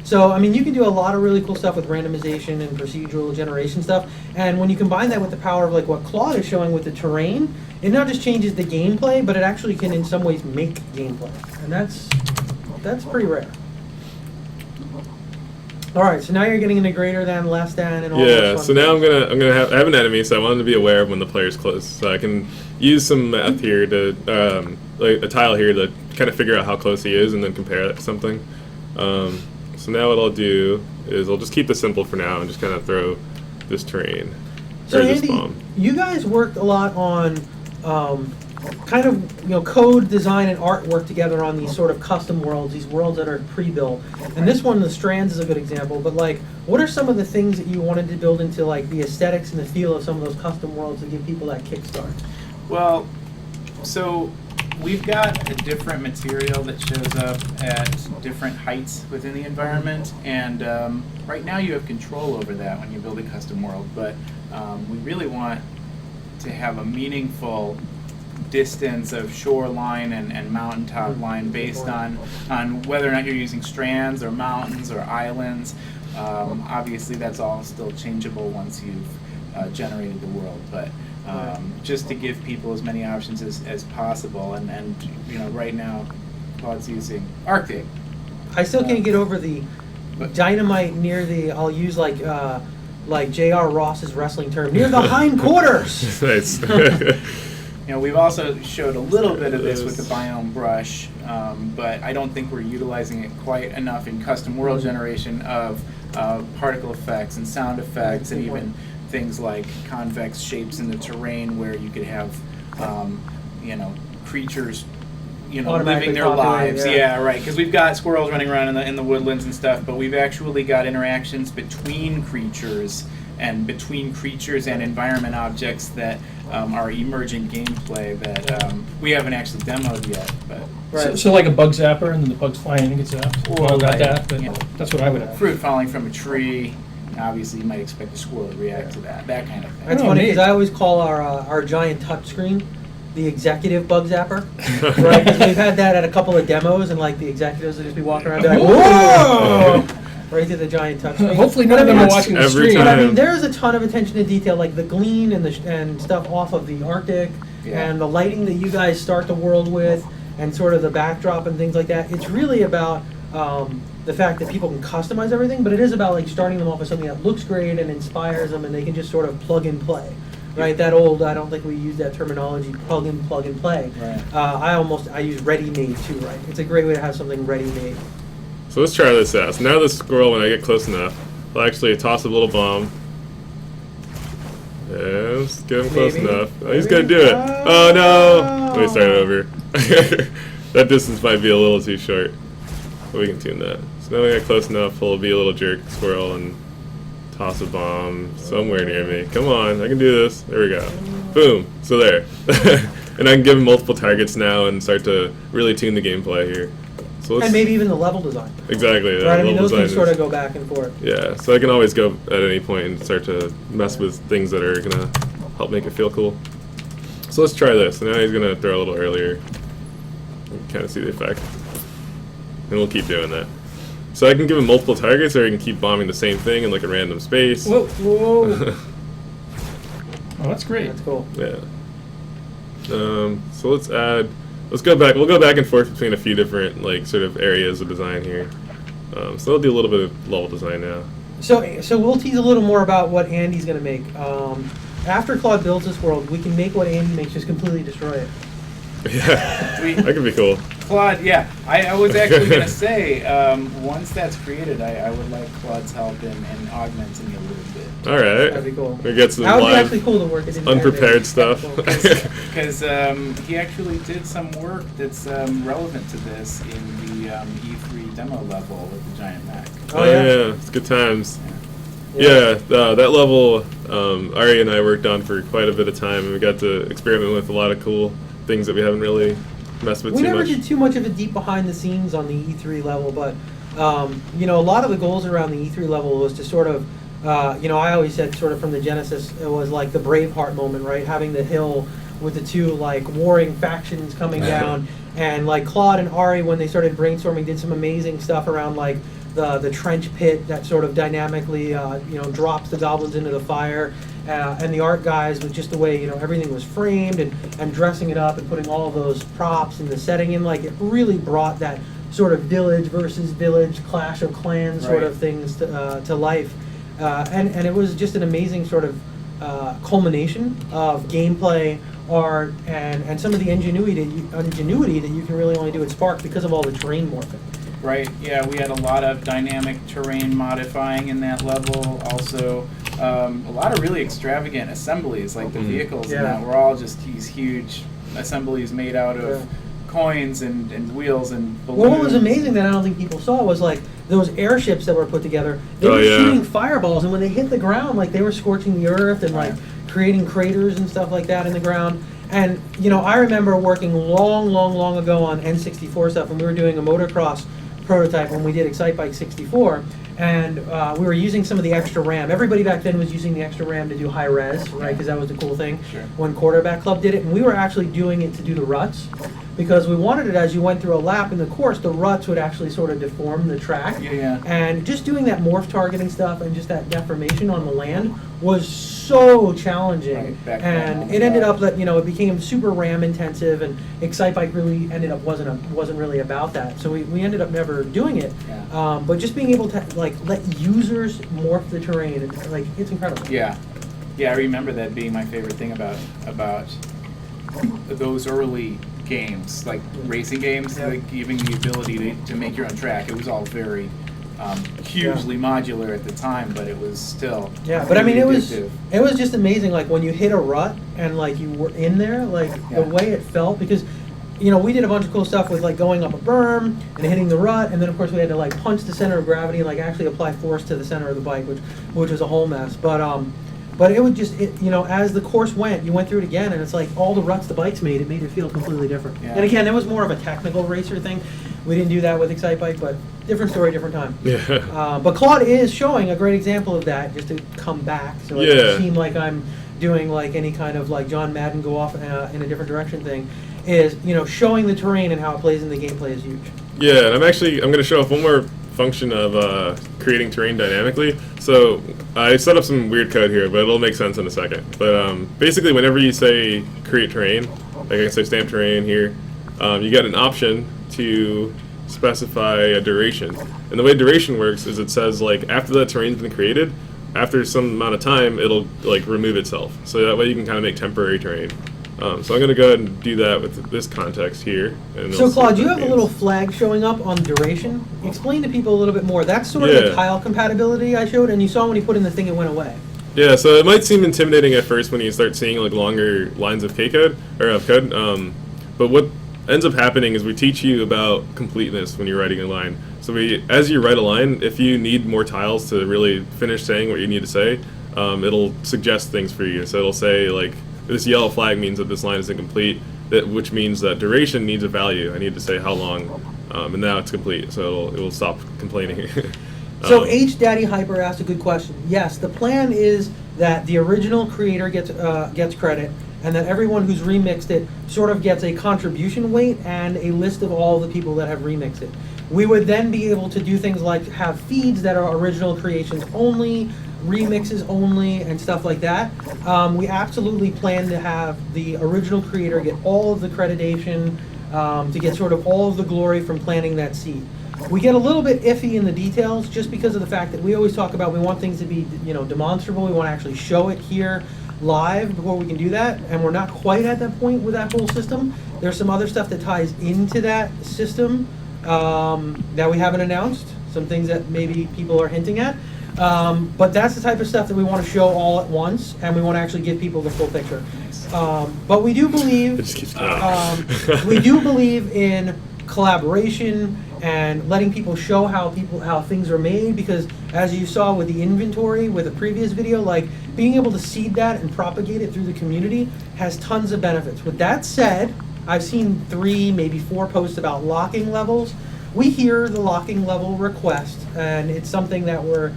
So, I mean, you can do a lot of really cool stuff with randomization and procedural generation stuff. And when you combine that with the power of like what Claude is showing with the terrain, it not just changes the gameplay, but it actually can in some ways make gameplay. And that's pretty rare. All right, so now you're getting into greater than, less than, and all those Yeah, fun so now things. I'm gonna have an enemy, so I want him to be aware of when the player's close. So I can use some math here to like a tile here to kind of figure out how close he is and then compare that to something. So now what I'll do is I'll just keep this simple for now and just kind of throw this terrain So or this Andy, bomb. you guys worked a lot on kind of code design and artwork together on these sort of custom worlds, these worlds that are pre-built. And this one, the Strands, is a good example. But like, what are some of the things that you wanted to build into like the aesthetics and the feel of some of those custom worlds to give people that kickstart? Well, so we've got a different material that shows up at different heights within the environment, and right now you have control over that when you build a custom world, but we really want to have a meaningful distance of shoreline and mountaintop line based on whether or not you're using strands or mountains or islands. Obviously that's all still changeable once you've generated the world, but just to give people as many options as possible, and right now Claude's using Arctic. I still can't get over the dynamite near the, I'll use like J.R. Ross's wrestling term, near the hindquarters. Nice. We've also showed a little bit of this with the biome brush, but I don't think we're utilizing it quite enough in custom world generation of particle effects and sound effects, and even things like convex shapes in the terrain where you could have creatures Automatically living their populate, lives. yeah. Yeah, right. Because we've got squirrels running around in the woodlands and stuff, but we've actually got interactions between creatures and environment objects that are emerging gameplay that we haven't actually demoed yet. But Right. So like a bug zapper, and then the bugs fly in and get zapped. Or Well, not like, that, but you know, that's what I would have. fruit falling from a tree. Obviously, you might expect a squirrel to react to that kind of thing. That's Oh, funny neat. because I always call our giant touchscreen the executive bug zapper, right? 'Cause we've had that at a couple of demos, and like the executives will just be walking around, be like, Whoa! right to the giant touchscreen. Hopefully none of them are watching the Every stream. But I time. mean, there is a ton of attention to detail, like the glean and stuff off of the Arctic, Yeah. and the lighting that you guys start the world with, and sort of the backdrop and things like that. It's really about the fact that people can customize everything, but it is about like starting them off with something that looks great and inspires them, and they can just sort of plug and play. Right, that old, I don't think we use that terminology, plug and play. Right. I use ready-made too, right? It's a great way to have something ready-made. So let's try this out. So now the squirrel, when I get close enough, I'll actually toss a little bomb. Yeah, let's get him close Maybe. enough. Oh, he's Maybe. gonna do it. Oh no! Let me start over. That distance might be a little too short, but we can tune that. So now we get close enough, he'll be a little jerk squirrel and toss a bomb somewhere near me. Come on, I can do this. There we go. Boom. So there. And I can give him multiple targets now and start to really tune the gameplay here. So let's, And maybe even the level design. exactly. Right, I mean, level those can design sort is- of go back and forth. yeah, so I can always go at any point and start to mess with things that are gonna help make it feel cool. So let's try this. So now he's gonna throw a little earlier. You can kind of see the effect. And we'll keep doing that. So I can give him multiple targets, or I can keep bombing the same thing in like a random space. Whoa, whoa. Oh, that's great. That's cool. Yeah. So let's go back. We'll go back and forth between a few different like sort of areas of design here. So I'll do a little bit of level design now. So we'll tease a little more about what Andy's going to make. After Claude builds this world, we can make what Andy makes, just completely destroy it. Yeah, Sweet. that could be cool. Claude, yeah. I was actually going to say, once that's created, I would like Claude's help in augmenting it a little bit. All right. That'd be cool. We get some That would be live, actually cool to work. It unprepared stuff. Because he actually did some work that's relevant to this in the E3 demo level with the giant Mac. Oh, yeah. It's good times. Yeah, that level Ari and I worked on for quite a bit of time, and we got to experiment with a lot of cool things that we haven't really messed with We too never much. did too much of a deep behind the scenes on the E3 level, but a lot of the goals around the E3 level was to sort of, I always said sort of from the genesis, it was like the Braveheart moment, right? Having the hill with the two like warring factions coming down, and like Claude and Ari, when they started brainstorming, did some amazing stuff around like the trench pit that sort of dynamically drops the goblins into the fire, and the art guys with just the way everything was framed and dressing it up and putting all of those props and the setting in, like it really brought that sort of village versus village, Clash of Clans sort of things to life, and it was just an amazing sort of culmination of gameplay, art, and some of the ingenuity that you can really only do at Spark because of all the terrain morphing. Right, yeah, we had a lot of dynamic terrain modifying in that level. Also, a lot of really extravagant assemblies, like the vehicles in that were all just these huge assemblies made out of coins and wheels and balloons. Well, what was amazing that I don't think people saw was like those airships that were put together. They were shooting fireballs, and when they hit the ground, like they were scorching the earth and like creating craters and stuff like that in the ground. And I remember working long ago on N64 stuff, and we were doing a motocross prototype when we did Excite Bike 64, and we were using some of the extra RAM. Everybody back then was using the extra RAM to do high res, right? Because that was the cool thing. Sure. When Quarterback Club did it, and we were actually doing it to do the ruts, because we wanted it as you went through a lap in the course, the ruts would actually sort of deform the track. Yeah. And just doing that morph targeting stuff and just that deformation on the land was so challenging. Right, back and then, it ended up that it became super RAM intensive, and Excite Bike really ended up wasn't really about that. So we ended up never doing it. Yeah. But just being able to like let users morph the terrain, it's incredible. Yeah, I remember that being my favorite thing about those early games, like racing games, like giving the ability to make your own track. It was all very hugely modular at the time, but it was still But I mean, really it was just amazing. Like when you hit a rut and like you were in there, like the way it felt, because we did a bunch of cool stuff with like going up a berm and hitting the rut, and then of course we had to like punch the center of gravity and like actually apply force to the center of the bike, which was a whole mess. But it would just, as the course went, you went through it again, and it's like all the ruts the bikes made, it made it feel completely different. Yeah. And again, it was more of a technical racer thing. We didn't do that with Excite Bike, but different story, different time. Yeah. But Claude is showing a great example of that, just to come back, so it doesn't seem like I'm doing like any kind of like John Madden go off in a different direction thing. Is showing the terrain and how it plays in the gameplay is huge. Yeah, and I'm going to show off one more function of creating terrain dynamically. So I set up some weird code here, but it'll make sense in a second. But basically, whenever you say create terrain, like I can say stamp terrain here, you get an option to specify a duration. And the way duration works is it says like after the terrain's been created, after some amount of time, it'll like remove itself. So that way you can kind of make temporary terrain. So I'm going to go ahead and do that with this context here. And So Claude, you have a little flag showing up on duration. Explain to people a little bit more. That's sort of the tile compatibility I showed, and you saw when you put in the thing, it went away. Yeah, so it might seem intimidating at first when you start seeing like longer lines of code. But what ends up happening is we teach you about completeness when you're writing a line. So as you write a line, if you need more tiles to really finish saying what you need to say, it'll suggest things for you. So it'll say like, this yellow flag means that this line is incomplete, which means that duration needs a value. I need to say how long, and now it's complete, so it will stop complaining. So H Daddy Hyper asked a good question. Yes, the plan is that the original creator gets credit, and that everyone who's remixed it sort of gets a contribution weight and a list of all the people that have remixed it. We would then be able to do things like have feeds that are original creations only, remixes only, and stuff like that. We absolutely plan to have the original creator get all of the accreditation, to get sort of all of the glory from planting that seed. We get a little bit iffy in the details just because of the fact that we always talk about we want things to be demonstrable. We want to actually show it here live before we can do that, and we're not quite at that point with that whole system. There's some other stuff that ties into that system that we haven't announced, some things that maybe people are hinting at. But that's the type of stuff that we want to show all at once, and we want to actually give people the full picture. But we do believe in collaboration and letting people show how things are made, because as you saw with the inventory with a previous video, like being able to seed that and propagate it through the community has tons of benefits. With that said, I've seen 3, maybe 4 posts about locking levels. We hear the locking level request, and it's something that we're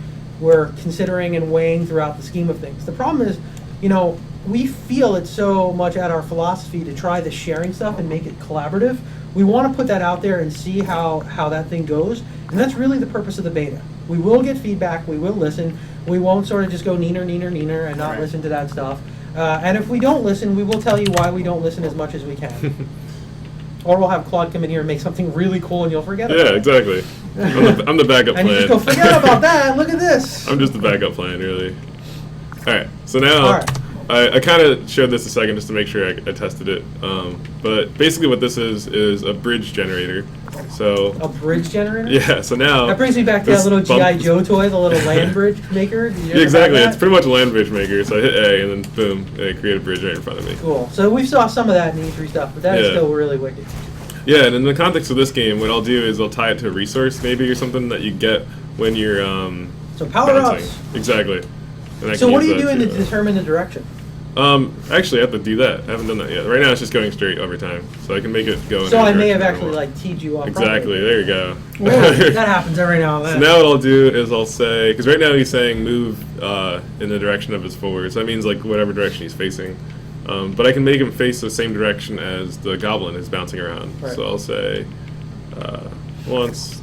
considering and weighing throughout the scheme of things. The problem is, we feel it's so much at our philosophy to try the sharing stuff and make it collaborative. We want to put that out there and see how that thing goes, and that's really the purpose of the beta. We will get feedback, we will listen, we won't sort of just go neener and not listen to that stuff. And if we don't listen, we will tell you why we don't listen as much as we can. Or we'll have Claude come in here and make something really cool and you'll forget about it. Yeah, exactly. I'm the backup plan. And you just go, forget about that, look at this. I'm just the backup plan, really. Alright, so now, I kind of showed this a second just to make sure I tested it. But basically what this is a bridge generator. So a bridge generator? Yeah, so now... That brings me back to that little G.I. Joe toy, the little land bridge maker. Yeah, exactly, it's pretty much a land bridge maker. So I hit A and then boom, it created a bridge right in front of me. Cool. So we saw some of that in the E3 stuff, but that is still really wicked. Yeah, and in the context of this game, what I'll do is I'll tie it to a resource maybe or something that you get when you're so power-ups. Exactly. So what are you doing to determine the direction? Actually, I have to do that. I haven't done that yet. Right now, it's just going straight over time, so I can make it go. So I may have actually like teed you up. Exactly. Properly. There you go. Well, that happens every now and then. So now what I'll do is I'll say, because right now he's saying move in the direction of his forward. So that means like whatever direction he's facing. But I can make him face the same direction as the goblin is bouncing around. Right. So I'll say once.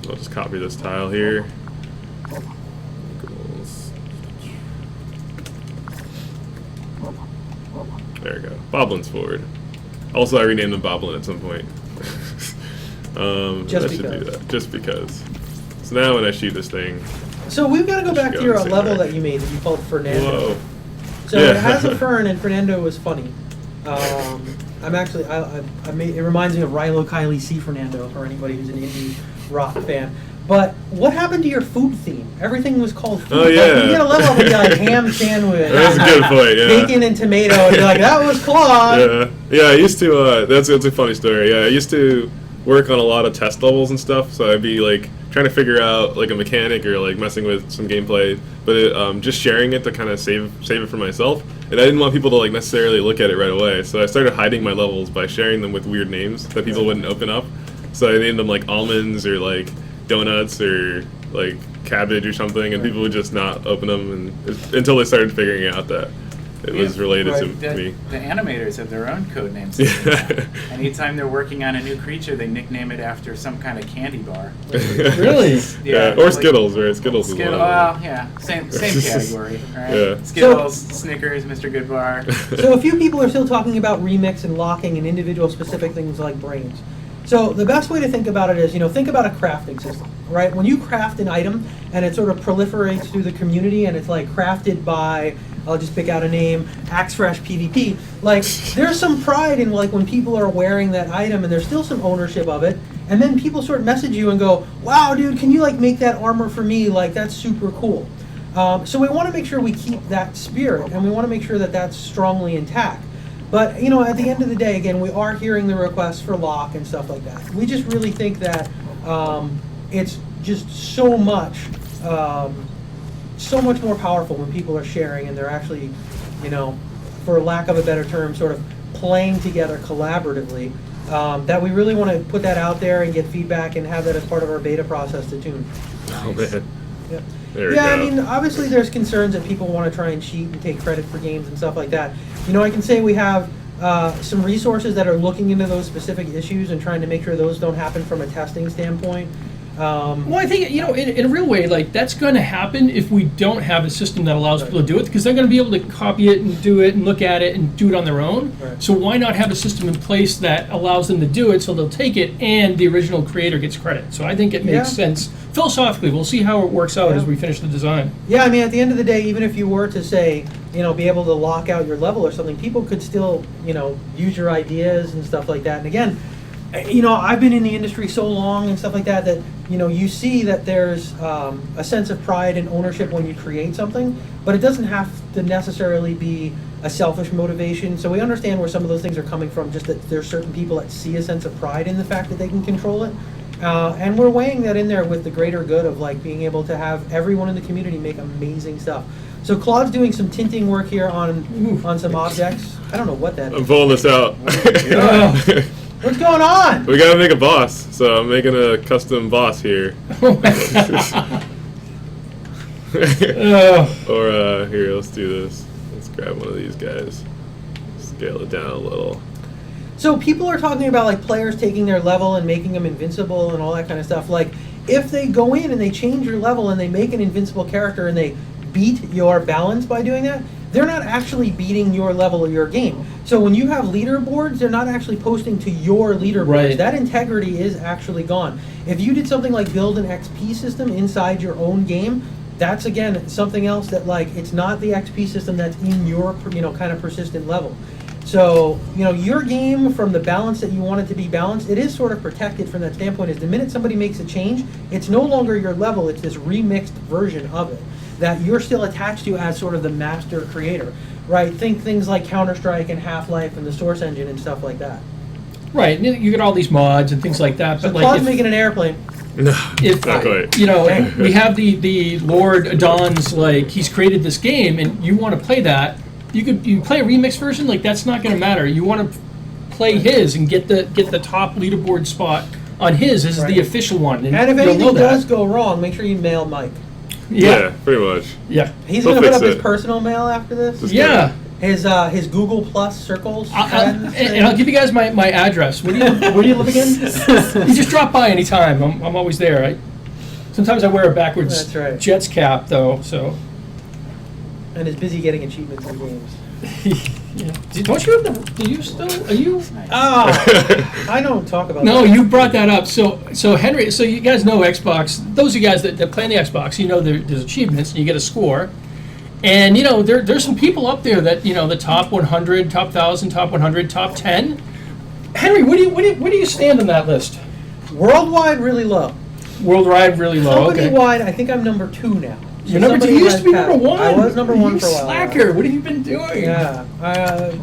I'll just copy this tile here. There we go. Boblin's forward. Also, I renamed them Boblin at some point. That should do that. Just because. So now when I shoot this thing... So we've got to go back to your level that you made that you called Fernando. Whoa. So it has a fern, and Fernando was funny. I'm actually... it reminds me of Rilo Kiley C. Fernando, for anybody who's an indie rock fan. But what happened to your food theme? Everything was called food. Oh, yeah. Like, you get a level with like ham sandwich. That's a good point, yeah. Bacon and tomato, and you're like, that was Claude. Yeah. Yeah, I used to. That's a funny story. Yeah, I used to work on a lot of test levels and stuff. So I'd be like trying to figure out like a mechanic or like messing with some gameplay, but just sharing it to kind of save it for myself. And I didn't want people to like necessarily look at it right away. So I started hiding my levels by sharing them with weird names that people wouldn't open up. So I named them like almonds or like donuts or like cabbage or something, and people would just not open them until they started figuring out that it was related to me. The animators have their own code names. Yeah. Anytime they're working on a new creature, they nickname it after some kind of candy bar. Really? Yeah, or Skittles, right? Skittles is one of them. Well, yeah, same category, right? Yeah. Skittles, Snickers, Mr. Goodbar. So a few people are still talking about remix and locking and individual specific things like brains. So the best way to think about it is, think about a crafting system, right? When you craft an item and it sort of proliferates through the community and it's like crafted by, I'll just pick out a name, Axe Fresh PvP, like there's some pride in like when people are wearing that item and there's still some ownership of it, and then people sort of message you and go, wow dude, can you like make that armor for me? Like that's super cool. So we want to make sure we keep that spirit and we want to make sure that that's strongly intact. But, at the end of the day, again, we are hearing the requests for lock and stuff like that. We just really think that it's just so much more powerful when people are sharing and they're actually, for lack of a better term, sort of playing together collaboratively, that we really want to put that out there and get feedback and have that as part of our beta process to tune. Oh, man. Yep. There we Yeah, go. I mean, obviously there's concerns that people want to try and cheat and take credit for games and stuff like that. I can say we have some resources that are looking into those specific issues and trying to make sure those don't happen from a testing standpoint. Well, I think, in a real way, like, that's going to happen if we don't have a system that allows people to do it, because they're going to be able to copy it and do it and look at it and do it on their own. Right. So why not have a system in place that allows them to do it so they'll take it and the original creator gets credit? So I think it makes sense. Philosophically, we'll see how it works out as we finish the design. Yeah, I mean, at the end of the day, even if you were to say, be able to lock out your level or something, people could still, use your ideas and stuff like that. And again, I've been in the industry so long and stuff like that that, you see that there's a sense of pride and ownership when you create something, but it doesn't have to necessarily be a selfish motivation. So we understand where some of those things are coming from, just that there's certain people that see a sense of pride in the fact that they can control it. And we're weighing that in there with the greater good of like being able to have everyone in the community make amazing stuff. So Claude's doing some tinting work here on some objects. I don't know what that I'm is. pulling this out. What's going on? We gotta make a boss, so I'm making a custom boss here. Oh my God. Or here, let's do this. Let's grab one of these guys. Scale it down a little. So people are talking about like players taking their level and making them invincible and all that kind of stuff. Like if they go in and they change your level and they make an invincible character and they beat your balance by doing that, they're not actually beating your level or your game. So when you have leaderboards, they're not actually posting to your leaderboards. Right. That integrity is actually gone. If you did something like build an XP system inside your own game, that's again something else that like it's not the XP system that's in your kind of persistent level. So, your game, from the balance that you want it to be balanced, it is sort of protected from that standpoint. Is the minute somebody makes a change, it's no longer your level, it's this remixed version of it that you're still attached to as sort of the master creator, right? Think things like Counter-Strike and Half-Life and the Source Engine and stuff like that. Right, and you get all these mods and things like that. So But Claude's like making an airplane. No, if not quite. we have the Lord Adon's, like, he's created this game and you want to play that, you play a remix version, like that's not going to matter. You want to play his and get the top leaderboard spot on his. This is the official one. And if you'll know anything that. does go wrong, make sure you mail Mike. Yeah, pretty much. Yeah. He's He'll going to put fix up his it. personal mail after this. Just Yeah. His Google Plus circles. friends And I'll give you guys my address. Where do you live again? You just drop by anytime. I'm always there. Sometimes I wear a backwards That's right. Jets cap, though, so. And is busy getting achievements in games. Yeah. Don't you have do you still, are you? Oh, I don't talk about No, that. you brought that up. So Henry, so you guys know Xbox. Those of you guys that play on the Xbox, there's achievements and you get a score. And there's some people up there that the top 100, top 1,000, top 100, top 10. Henry, where do you stand on that list? Worldwide, really low. Worldwide, really low. Okay. Company-wide, I think I'm number 2 now. You're number two. somebody You used to be has number passed. one. I was number one You for a while. slacker. What have you been doing? Yeah,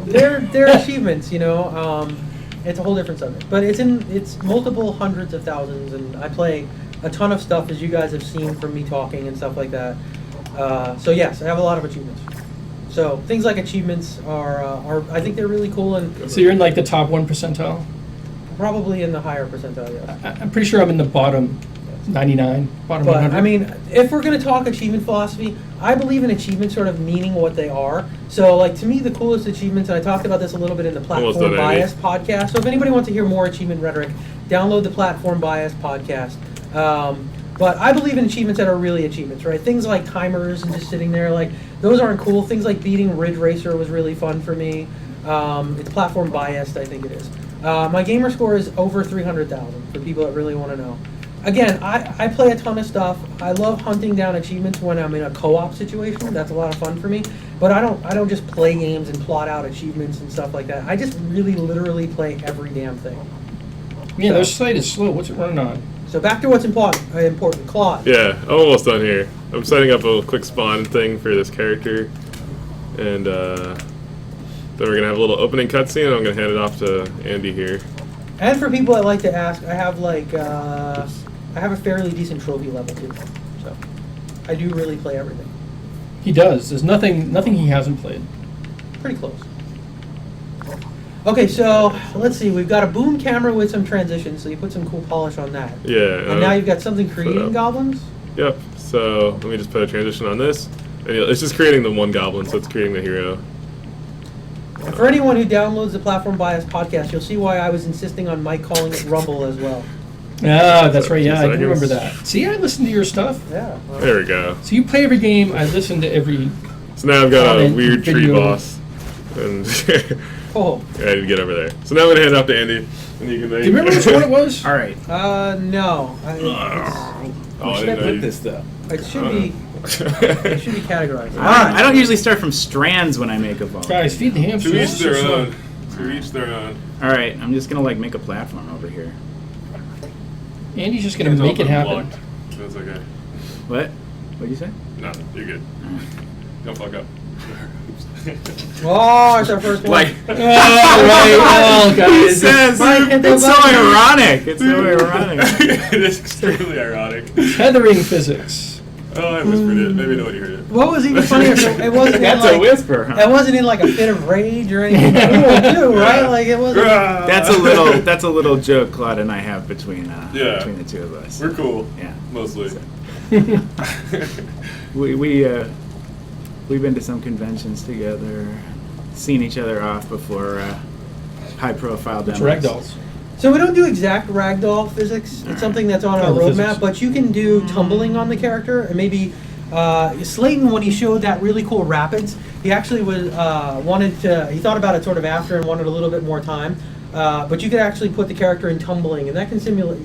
they're achievements, you know. It's a whole different subject, but it's multiple hundreds of thousands, and I play a ton of stuff, as you guys have seen from me talking and stuff like that. So yes, I have a lot of achievements. So things like achievements are I think they're really cool, and So you're in like the top 1 percentile? probably in the higher percentile. Yes. I'm pretty sure I'm in the bottom 99, bottom But 100. I mean, if we're going to talk achievement philosophy, I believe in achievements sort of meaning what they are. So, like, to me, the coolest achievements, and I talked about this a little bit in the Almost Platform done, Andy. Bias podcast. So, if anybody wants to hear more achievement rhetoric, download the Platform Bias podcast. But I believe in achievements that are really achievements, right? Things like timers and just sitting there, like, those aren't cool. Things like beating Ridge Racer was really fun for me. It's platform biased, I think it is. My gamer score is over 300,000 for people that really want to know. Again, I play a ton of stuff. I love hunting down achievements when I'm in a co-op situation. That's a lot of fun for me. But I don't just play games and plot out achievements and stuff like that. I just really literally play every damn thing. Yeah, their site is slow. What's it running on? So back to what's important. Claude. Yeah, I'm almost done here. I'm setting up a quick spawn thing for this character, and then we're gonna have a little opening cutscene, and I'm gonna hand it off to Andy here. And for people that like to ask, I have I have a fairly decent trophy level too. So I do really play everything. He does. There's nothing he hasn't played. Pretty close. Okay, so let's see. We've got a boom camera with some transitions, so you put some cool polish on that. Yeah. And now you've got something creating up. goblins? Yep. So let me just put a transition on this. And it's just creating the one goblin, so it's creating the hero. And for anyone who downloads the Platform Bias podcast, you'll see why I was insisting on Mike calling it Rumble as well. Ah, that's right. Yeah, I Seconds. do remember that. See, I listen to your stuff. Yeah. well, There we go. So you play every game. I listen to every. So now I've got a Comment, weird tree video. boss, and Oh. I need to get over there. So now I'm gonna hand it off to Andy, and you can make. Do you remember which one it was? All right. No. Oh, I Where should I didn't know put you- this though? It should be categorized. I don't usually start from strands when I make a bone. Guys, feed the To hamsters. each their own. To each their own. All right, I'm just gonna like make a platform over here. Andy's just gonna It's make it all happen. blocked. That's okay. What? What'd you say? No, you're good. Don't fuck up. Oh, it's our first one. Like, Oh, right. Oh, he guys. says Mike, hit the it's so button. ironic. It's so ironic. It is extremely ironic. Tethering physics. Oh, I whispered it. Maybe nobody heard it. What was even funnier? So it wasn't That's in like a whisper, huh? It wasn't in like a fit of rage or anything. Cool, too, right? Like it wasn't. That's a little joke Claude and I have between Yeah. between the two of us. We're cool. Yeah. Mostly. We've been to some conventions together, seen each other off before high profile demos. It's ragdolls. So we don't do exact ragdoll physics. It's something that's on our Oh, the roadmap, physics. but you can do tumbling on the character, and maybe Slayton, when he showed that really cool rapids, he actually was he thought about it sort of after and wanted a little bit more time. But you could actually put the character in tumbling, and that can simulate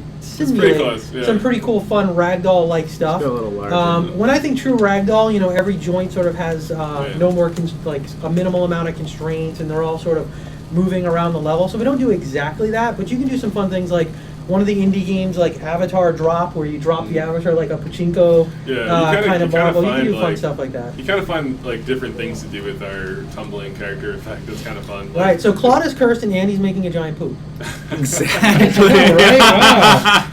close, yeah. some pretty cool, fun ragdoll-like stuff. Go a little larger. When I think true ragdoll, you know, every joint sort of has no more like a minimal amount of constraints, and they're all sort of moving around the level. So we don't do exactly that, but you can do some fun things like one of the indie games like Avatar Drop, where you drop the avatar like a pachinko kind of marble. You can do fun stuff like that. You kind of find like different things to do with our tumbling character effect. It's kind of fun. Right, so Claude is cursed and Andy's making a giant poop. Exactly. Right? Wow.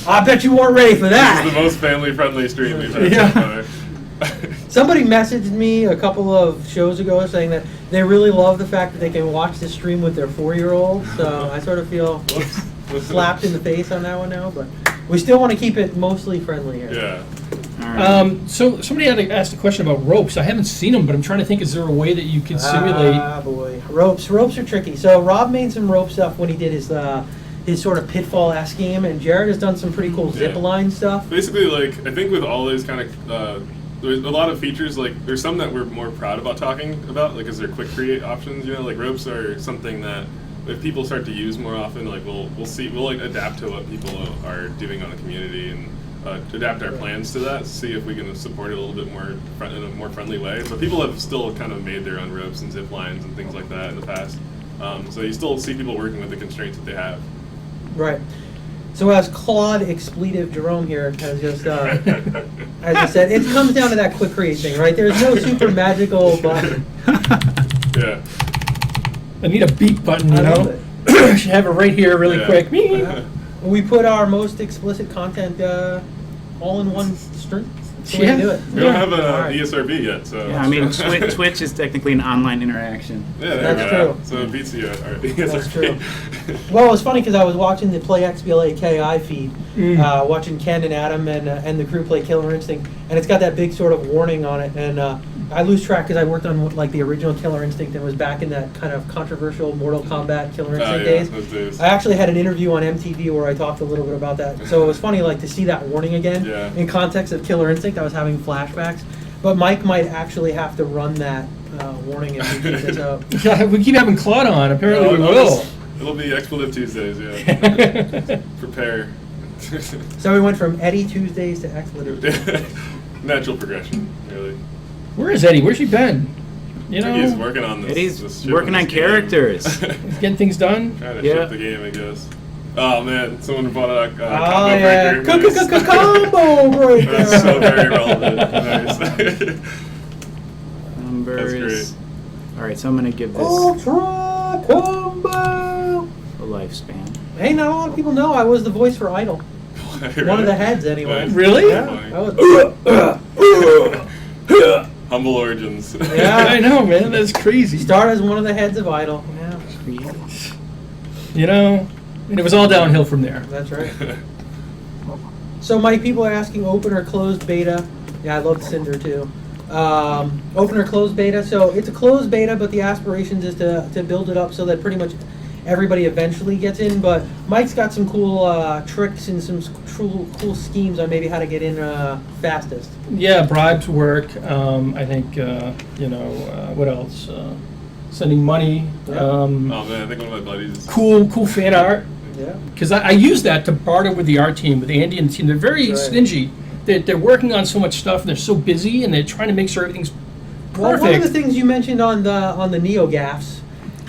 I bet you weren't ready for This that. is the most family-friendly stream we've had Yeah. so far. Somebody messaged me a couple of shows ago saying that they really love the fact that they can watch this stream with their 4-year-old. So I sort of feel Whoops. slapped in the face on that one now, but we still want to keep it mostly friendly here. Yeah. All right. So somebody had asked a question about ropes. I haven't seen them, but I'm trying to think, is there a way that you can simulate? Ah, boy. Ropes are tricky. So Rob made some rope stuff when he did his sort of pitfall-esque game, and Jared has done some pretty cool zip Yeah. line stuff. Basically, like, I think with all these kind of, there's a lot of features, like, there's some that we're more proud about talking about, like, as they're quick create options, you know, like, ropes are something that if people start to use more often, like, we'll like, adapt to what people are doing on the community and adapt our plans to that, see if we can support it a little bit more in a more friendly way. But people have still kind of made their own ropes and zip lines and things like that in the past. So you still see people working with the constraints that they have. Right. So as Claude Expletive Jerome here has just, as I said, it comes down to that quick create thing, right? There's no super magical button. Yeah. I need a beep button, you I love know? it. Should have it right here really Yeah. quick. We put our most explicit content all in one string. That's the way to do it. We don't have All an right. ESRB yet, so. Yeah, I mean, Twitch is technically an online interaction. Yeah, there That's we go. true. So it beats the ESRB. That's true. Well, it was funny because I was watching the Play XBLA KI feed, watching Ken and Adam and the crew play Killer Instinct, and it's got that big sort of warning on it, and I lose track because I worked on like the original Killer Instinct and was back in that kind of controversial Mortal Kombat Killer Instinct days. Those days. I actually had an interview on MTV where I talked a little bit about that, so it was funny like to see that warning again Yeah. in context of Killer Instinct. I was having flashbacks, but Mike might actually have to run that warning if we keep this up. Yeah, we keep having Claude on. Apparently we No, will. It'll be Expletive Tuesdays, yeah. Prepare. So we went from Eddie Tuesdays to Expletive Tuesdays. Natural progression, really. Where is Eddie? Where's he been? You know, He's working on this. Eddie's this ship working this on game. characters. he's getting things done. Trying to Yeah. ship the game, I guess. Oh man, someone bought a Oh combo yeah, breaker. Nice. combo breaker. That's so very relevant. Nice. Numbers. That's great. All right, so I'm gonna give this Ultra combo. a lifespan. Hey, not a lot of people know I was the voice for Idol. One of the heads, anyway. Nice. Really? Yeah, Funny. I was. Humble origins. Yeah. I know, man. That's crazy. Start as one of the heads of Idol. Yeah, Create. You know, and it was all downhill from there. that's right. So, Mike, people are asking open or closed beta. Yeah, I love Cinder too. Open or closed beta. So it's a closed beta, but the aspirations is to build it up so that pretty much everybody eventually gets in. But Mike's got some cool tricks and some cool schemes on maybe how to get in fastest. Yeah, bribes work. I think, what else? Sending money. Oh man, I think one of my buddies. Cool fan art. Yeah. Because I use that to barter with the art team, with the Andy and the team. They're very Right. stingy. They're working on so much stuff, and they're so busy, and they're trying to make sure everything's Well, perfect. one of the things you mentioned on the NeoGAFs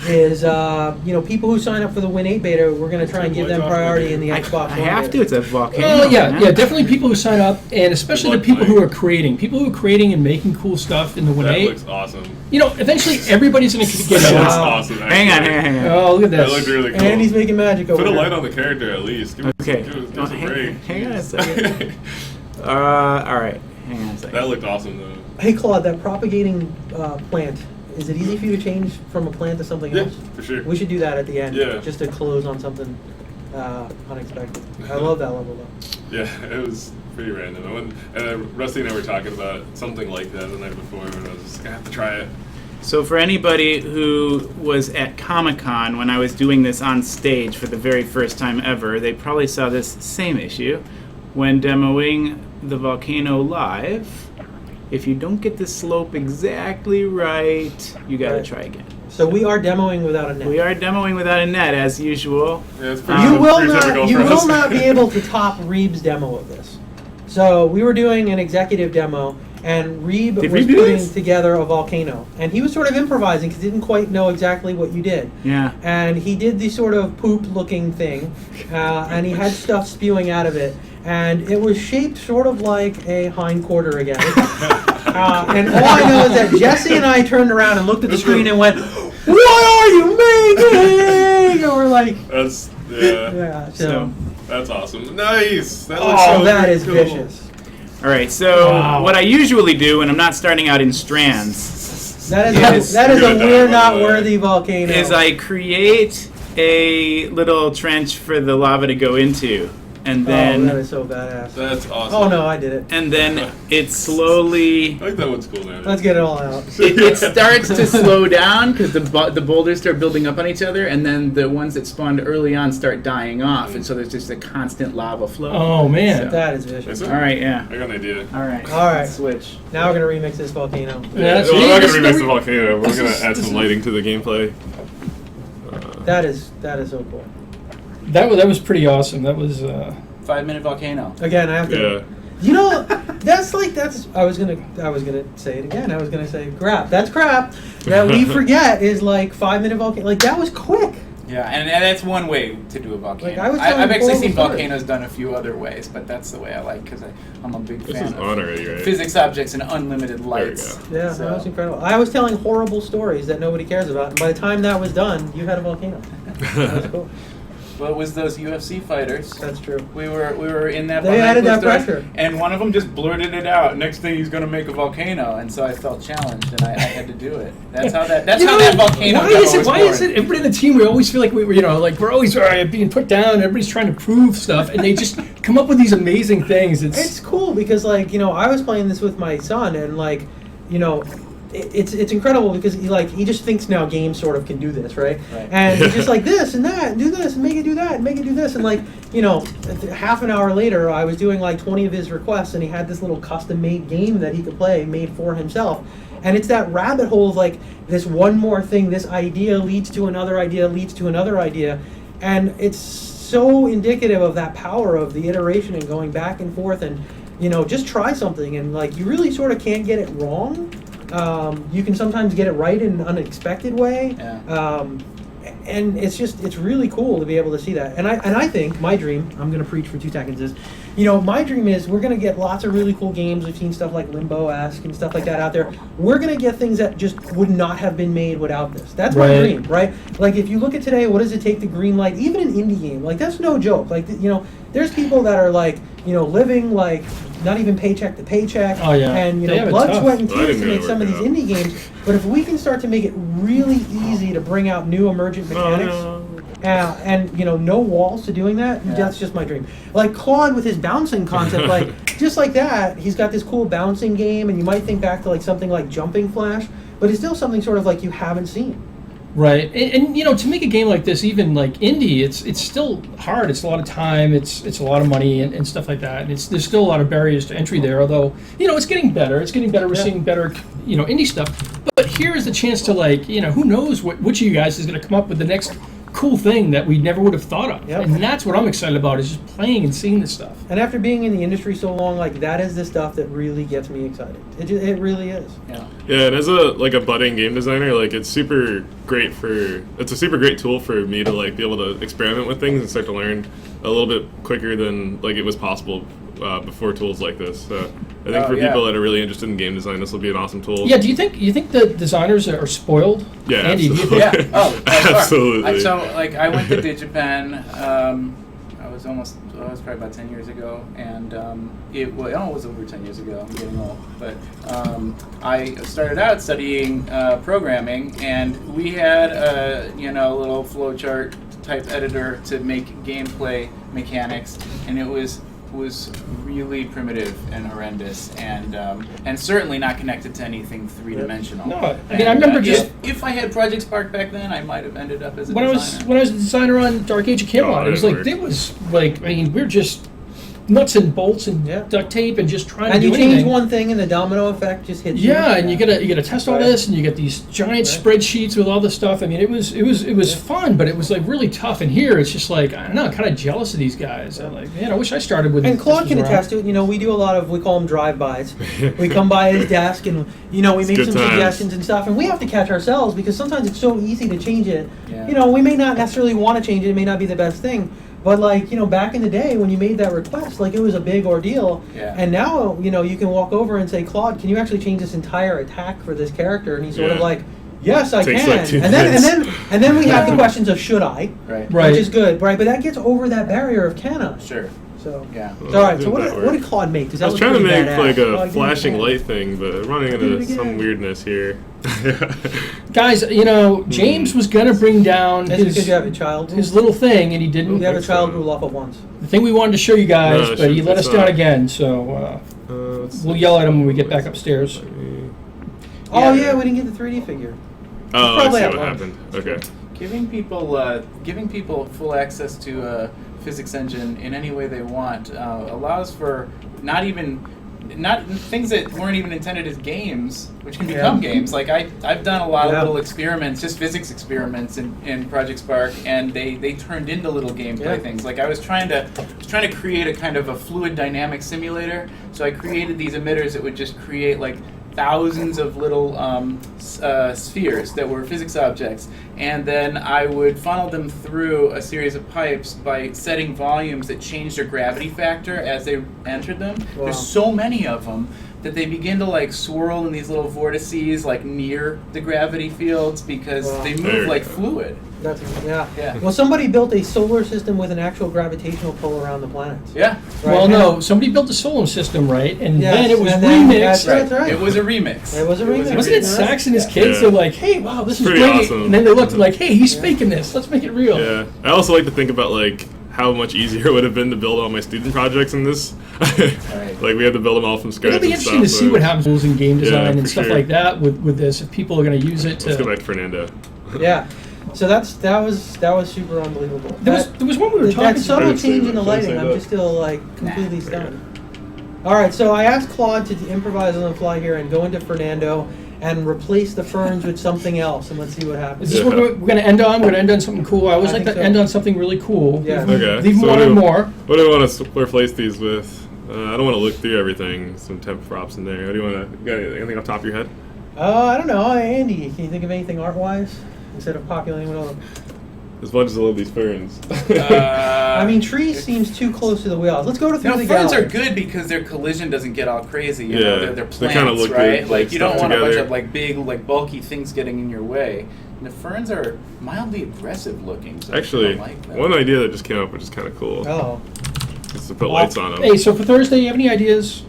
is people who sign up for the Win 8 beta, we're going to try and give them priority in the I Xbox One have beta. to. It's a volcano. Oh yeah, man. yeah, definitely people who sign up, and especially the Good people luck, who Mike. are creating. People who are creating and making cool stuff in the Win That 8. looks awesome. You know, eventually everybody's going to get That it. looks Wow. awesome. Hang on, actually. hang on. Oh, look at That this. looked really cool. And he's making magic over Put a there. light on the character at least. Give Okay. Give Oh, us a break. hang on a second. All right. Hang on a second. That looked awesome though. Hey, Claude, that propagating plant, is it easy for you to change from a plant to something Yeah, else? for sure. We should do that at the end, Yeah. just to close on something unexpected. I love that level, though. Yeah, it was pretty random. Rusty and I were talking about something like that the night before, and I was just like, I have to try it. So for anybody who was at Comic-Con when I was doing this on stage for the very first time ever, they probably saw this same issue when demoing the Volcano live. If you don't get the slope exactly right, you gotta Right. try again. So we are demoing without a net. We are demoing without a net as usual. Yeah, it's pretty, You will pretty not. typical You for will us. not be able to top Reeb's demo of this. So we were doing an executive demo, and Reeb Did was Reeb do putting this? together a volcano, and he was sort of improvising because he didn't quite know exactly what you did. Yeah. And he did the sort of poop-looking thing, and he had stuff spewing out of it, and it was shaped sort of like a hindquarter again. And all I know is that Jesse and I turned around and looked at the screen and went, "What are you making?" And we're like, That's yeah. "Yeah." So, That's awesome. Nice. That looks Oh, so that is cool. vicious. all right. So Wow. what I usually do when I'm not starting out in strands That is Yes. that is Good a at that, we're by not the way. worthy volcano. is I create a little trench for the lava to go into, and Oh, that then is so badass. That's awesome. Oh no, I did it. it slowly. I think that one's cool now. Let's get it all out. It starts to slow down because the boulders start building up on each other, and then the ones that spawned early on start dying off, and so there's just a constant lava flow. Oh man. That is Yes, vicious. sir. All right, yeah. I got an idea. All right. All right. Switch. Now we're gonna remix this volcano. Yeah, Well, we're not this gonna is remix the the volcano. We're this gonna is- add this some is- lighting to the gameplay. That is so cool. That was pretty awesome. That was 5-minute volcano. Again, I have to. Yeah. You know, that's. I was gonna say it again. I was gonna say crap. That's crap. That we forget is like 5-minute volcano. Like that was quick. Yeah, and that's one way to do a volcano. Like, I was I've telling actually seen horrible stories. volcanoes done a few other ways, but that's the way I like because I'm a big This fan is of on already, right? physics objects and unlimited we lights. go. Yeah, So- that was incredible. I was telling horrible stories that nobody cares about, and by the time that was done, you had a volcano. That was cool. Well, it was those UFC fighters. That's true. We were in that. They behind added that closed doors, pressure. and one of them just blurted it out. Next thing, he's going to make a volcano, and so I felt challenged, and I had to do it. That's how that. That's You how know, that volcano. Why demo is it? was Why born. is it? Everybody in the team, we always feel like we're always being put down. Everybody's trying to prove stuff, and they just come up with these amazing things. It's cool because, like, you know, I was playing this with my son, and, like, you know, it's incredible because he just thinks now games sort of can do this, right? Right. And he's just like this and that, and do this, and make it do that, and make it do this, and, like, you know, half an hour later, I was doing like 20 of his requests, and he had this little custom-made game that he could play, made for himself. And it's that rabbit hole of, like, this one more thing, this idea leads to another idea, leads to another idea, and it's so indicative of that power of the iteration and going back and forth, and, you know, just try something, and, like, you really sort of can't get it wrong. You can sometimes get it right in an unexpected way. Yeah. And it's really cool to be able to see that. And I think my dream, I'm going to preach for 2 seconds, is, you know, my dream is we're going to get lots of really cool games. We've seen stuff like Limbo-esque and stuff like that out there. We're going to get things that just would not have been made without this. That's my Right. dream, right? Like, if you look at today, what does it take to green light even an indie game? Like, that's no joke. Like, you know, there's people that are, like, you know, living, like, not even paycheck to paycheck. Oh, yeah. And, you They know, have it blood, tough. sweat, and Well, I tears didn't to make really some of these work out. indie games. But if we can start to make it really easy to bring out new emergent mechanics, and, you know, no walls to doing that, Yeah. that's just my dream. Like Claude with his bouncing concept, like, just like that, he's got this cool bouncing game, and you might think back to, like, something like Jumping Flash, but it's still something sort of like you haven't seen. Right, and you know, to make a game like this, even like indie, it's still hard. It's a lot of time. It's a lot of money and stuff like that. And there's still a lot of barriers to entry there. Although, you know, it's getting better. It's getting better. We're seeing better, you know, indie stuff. But here is the chance to, like, you know, who knows which of you guys is going to come up with the next cool thing that we never would have thought of. Yep. And that's what I'm excited about, is just playing and seeing this stuff. And after being in the industry so long, like, that is the stuff that really gets me excited. It really is. Yeah. Yeah, and as a budding game designer, like, it's a super great tool for me to, like, be able to experiment with things and start to learn a little bit quicker than, like, it was possible before tools like this. So I think Oh, for yeah. people that are really interested in game design, this will be an awesome tool. Yeah, do you think the designers are spoiled? Yeah, Andy, do you absolutely. think? Yeah. Oh, by far. Absolutely. So, like, I went to Digipen. I was probably about 10 years ago, and it was over 10 years ago. I'm getting old, but I started out studying programming, and we had a little flowchart type editor to make gameplay mechanics, and it was really primitive and horrendous, and certainly not connected to anything 3-dimensional. No, I mean, I remember just if I had Project Spark back then, I might have ended up as a when I designer. was a designer on Dark Age of Camelot, Oh, it was that like worked. it was like, I mean, we're just nuts and bolts and Yeah. duct tape and just trying And to you do change anything. one thing, and the domino effect just hits you. Yeah, and you gotta test all Right. this, and you get these giant spreadsheets with all this stuff. I mean, it was fun, but it was like really tough. And here, it's just like, I don't know, kind of jealous of these guys. I'm like, man, I wish I started with. And this Claude was can around. attest to it. You know, we do a lot of, we call them drive-bys. We come by his desk, and, you know, we It's make good some times. suggestions and stuff, and we have to catch ourselves because sometimes it's so easy to change it. Yeah. You know, we may not necessarily want to change it. It may not be the best thing. But, like, you know, back in the day when you made that request, like, it was a big ordeal. Yeah. And now, you know, you can walk over and say, Claude, can you actually change this entire attack for this character? And he's sort of Yeah. like, yes, I Takes can. like 2 and then minutes. and then we have the questions of should I, Right. Right. which is good, right? But that gets over that barrier of can I. Sure. So. Yeah. So, all right. So Didn't that what work? did Claude make? 'Cause that I was was trying to pretty make badass. like Oh, I a did it flashing again. light thing, but running I did it into some again. weirdness here. Guys, you know, James was gonna bring down That's because his you have a child. his little thing, and he didn't. You have a think child so. who will off at once. The thing we wanted to show you guys, No, but he let us it's down not. again. So we'll yell at him when we get back upstairs. Oh Yeah. yeah, we didn't get the 3D figure. Oh, I probably see at what lunch. happened. Okay. Giving people full access to a physics engine in any way they want allows for not things that weren't even intended as games, which can become games. Like I've done a lot of little experiments, just physics experiments in Project Spark, and they turned into little gameplay things. Like I was trying to create a kind of a fluid dynamic simulator, so I created these emitters that would just create like thousands of little spheres that were physics objects, and then I would funnel them through a series of pipes by setting volumes that changed their gravity factor as they entered them. Wow. There's so many of them that they begin to like swirl in these little vortices like near the gravity fields because Wow. they There move you like go. fluid. That's yeah. Yeah. Well, somebody built a solar system with an actual gravitational pull around the planets. Yeah. Right? Well, no, somebody built a solar system, right? And Yes, then it was and then remixed. That's right. It was a remix. It was a remix. Wasn't it Yeah. Sax and his Yeah. kids? Yeah. They're like, hey, wow, this is Pretty great. awesome. And then they looked like, hey, he's faking this. Let's make it real. Yeah, I also like to think about like how much easier it would have been to build all my student projects in this. Like we had to build them all from scratch. It'll be and interesting to stuff, see so- what happens in game design Yeah, and for stuff sure. like that with this. If people are going to use it Let's go to. back to Fernando. Yeah. So that was super unbelievable. There was one we were That talking subtle Trying to change say in the that, trying to lighting, say I'm that. just still like completely stunned. All right, so I asked Claude to improvise on the fly here and go into Fernando and replace the ferns with something else, and let's see what happens. Is this what we're going to end on? We're going to end on something cool. I always I like to think so. end on something really cool. Yeah. Okay. Leave so more what and do- more. What do I want to replace these with? I don't want to look through everything. Some temp props in there. What do you want to? Got anything off the top of your head? I don't know, Andy. Can you think of anything art-wise instead of populating with all the? As much as I love these ferns. I mean, trees seems too close to the wheels. Let's go to through No, the ferns gallery. are good because their collision doesn't get all crazy. You Yeah, know, they're they plants, kinda look good, right? like, Like you don't stuck want a bunch together. of like big, like bulky things getting in your way. And the ferns are mildly aggressive looking. So I Actually, don't like them. one idea that just came up, which is kind of cool, Oh. is to put lights on them. Hey, so for Thursday, you have any ideas?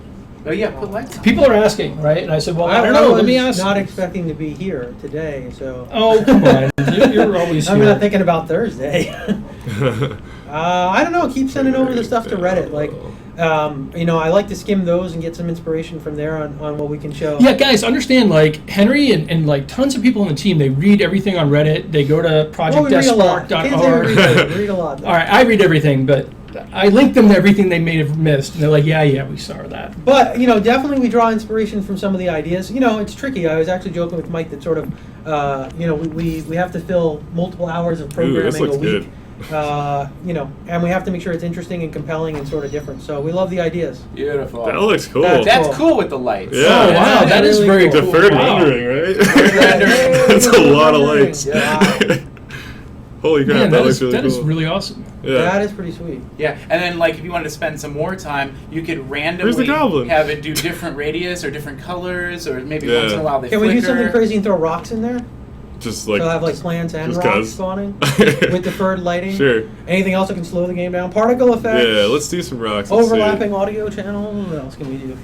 Oh yeah, put lights on. People are asking, right? And I said, well, I don't know. was Let me ask. not expecting to be here today, so. Oh, come on. You're always I'm here. not thinking about Thursday. I don't know. Keep sending over the stuff to Reddit. Like, I like to skim those and get some inspiration from there on what we can show. Yeah, guys, understand, like, Henry and like, tons of people on the team, they read everything on Reddit. They go to Oh, we read a lot. Kids project.spark.org. read a lot. All right, I read everything, but I link them to everything they may have missed. And they're like, yeah, we saw that. But, definitely we draw inspiration from some of the ideas. It's tricky. I was actually joking with Mike that sort of, we have to fill multiple hours of Ooh, programming this looks a week. good. And we have to make sure it's interesting and compelling and sort of different. So we love the ideas. Beautiful. That looks cool. That's That's cool with the lights. Yeah. Oh, wow, that is really very cool. cool. Deferred Wow. rendering, right? rendering. That's a lot of Rendering. lights. Yeah. Holy crap, Man, that that looks is really cool. really awesome. Yeah. That is pretty sweet. Yeah, and then like if you wanted to spend some more time, you could Where's randomly the goblin? have it do different radius or different colors, or maybe Yeah. once in a while they Can flicker. we do something crazy and throw rocks in there? Just like. So have like plants and just rocks 'cause. spawning with deferred lighting. Sure. Anything else that can slow the game down? Particle effects. Yeah, let's do some rocks. Let's see. Overlapping audio channels. What else can we do?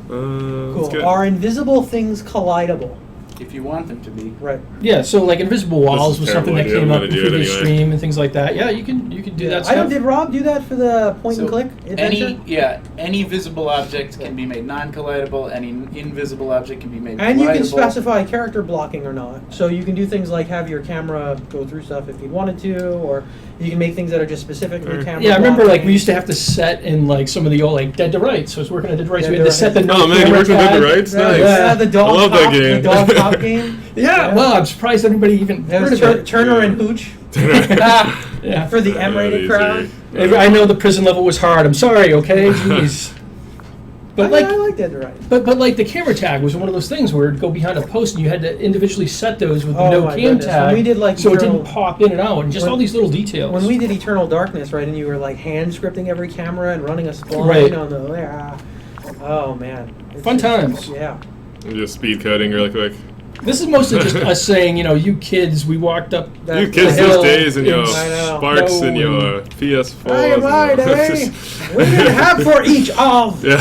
Let's Cool. get- Are invisible things collidable? if you want them to be. Right. Yeah, so like invisible walls is was a something that terrible came idea. up I'm in gonna do it previous anyway. stream and things like that. Yeah, you can do that I stuff. don't. Did Rob do that for the point and So click adventure? any visible object can be made non-collidable. Any invisible object can be made. And you can collidable. specify character blocking or not. So you can do things like have your camera go through stuff if you wanted to, or you can make things that are just specifically Sure. camera Yeah, I remember blocking. like we used to have to set in like some of the old like Dead to Rights. So I was working on Dead to Rights. Dead we to had to set the Rights. no Oh man, you camera worked with Dead to tag. Rights? Yeah, Nice. yeah, the dog I love cop, that game. The dog cop game. Yeah, well, I'm surprised everybody even That heard was of it. Turner and Hooch Yeah. for the M-rated Easy. crowd. I know the prison level was hard. I'm sorry, okay? Jeez. But I like, like Dead to Rights. but like the camera tag was one of those things where it'd go behind a post and you had to individually set those with the Oh no my cam goodness. tag, When we did, like, so it Eternal- didn't pop in and out, and just When- all these little details. When we did Eternal Darkness, right, and you were like hand scripting every camera and running a spline Right. on the oh man, It's Fun just- times. Yeah. Just speed coding really quick. This is mostly just us saying, you kids, we walked up. That- You kids the these hill days and your is- I know. Sparks No. and your PS4. Hey, right, eh? We didn't have for each of. Yeah.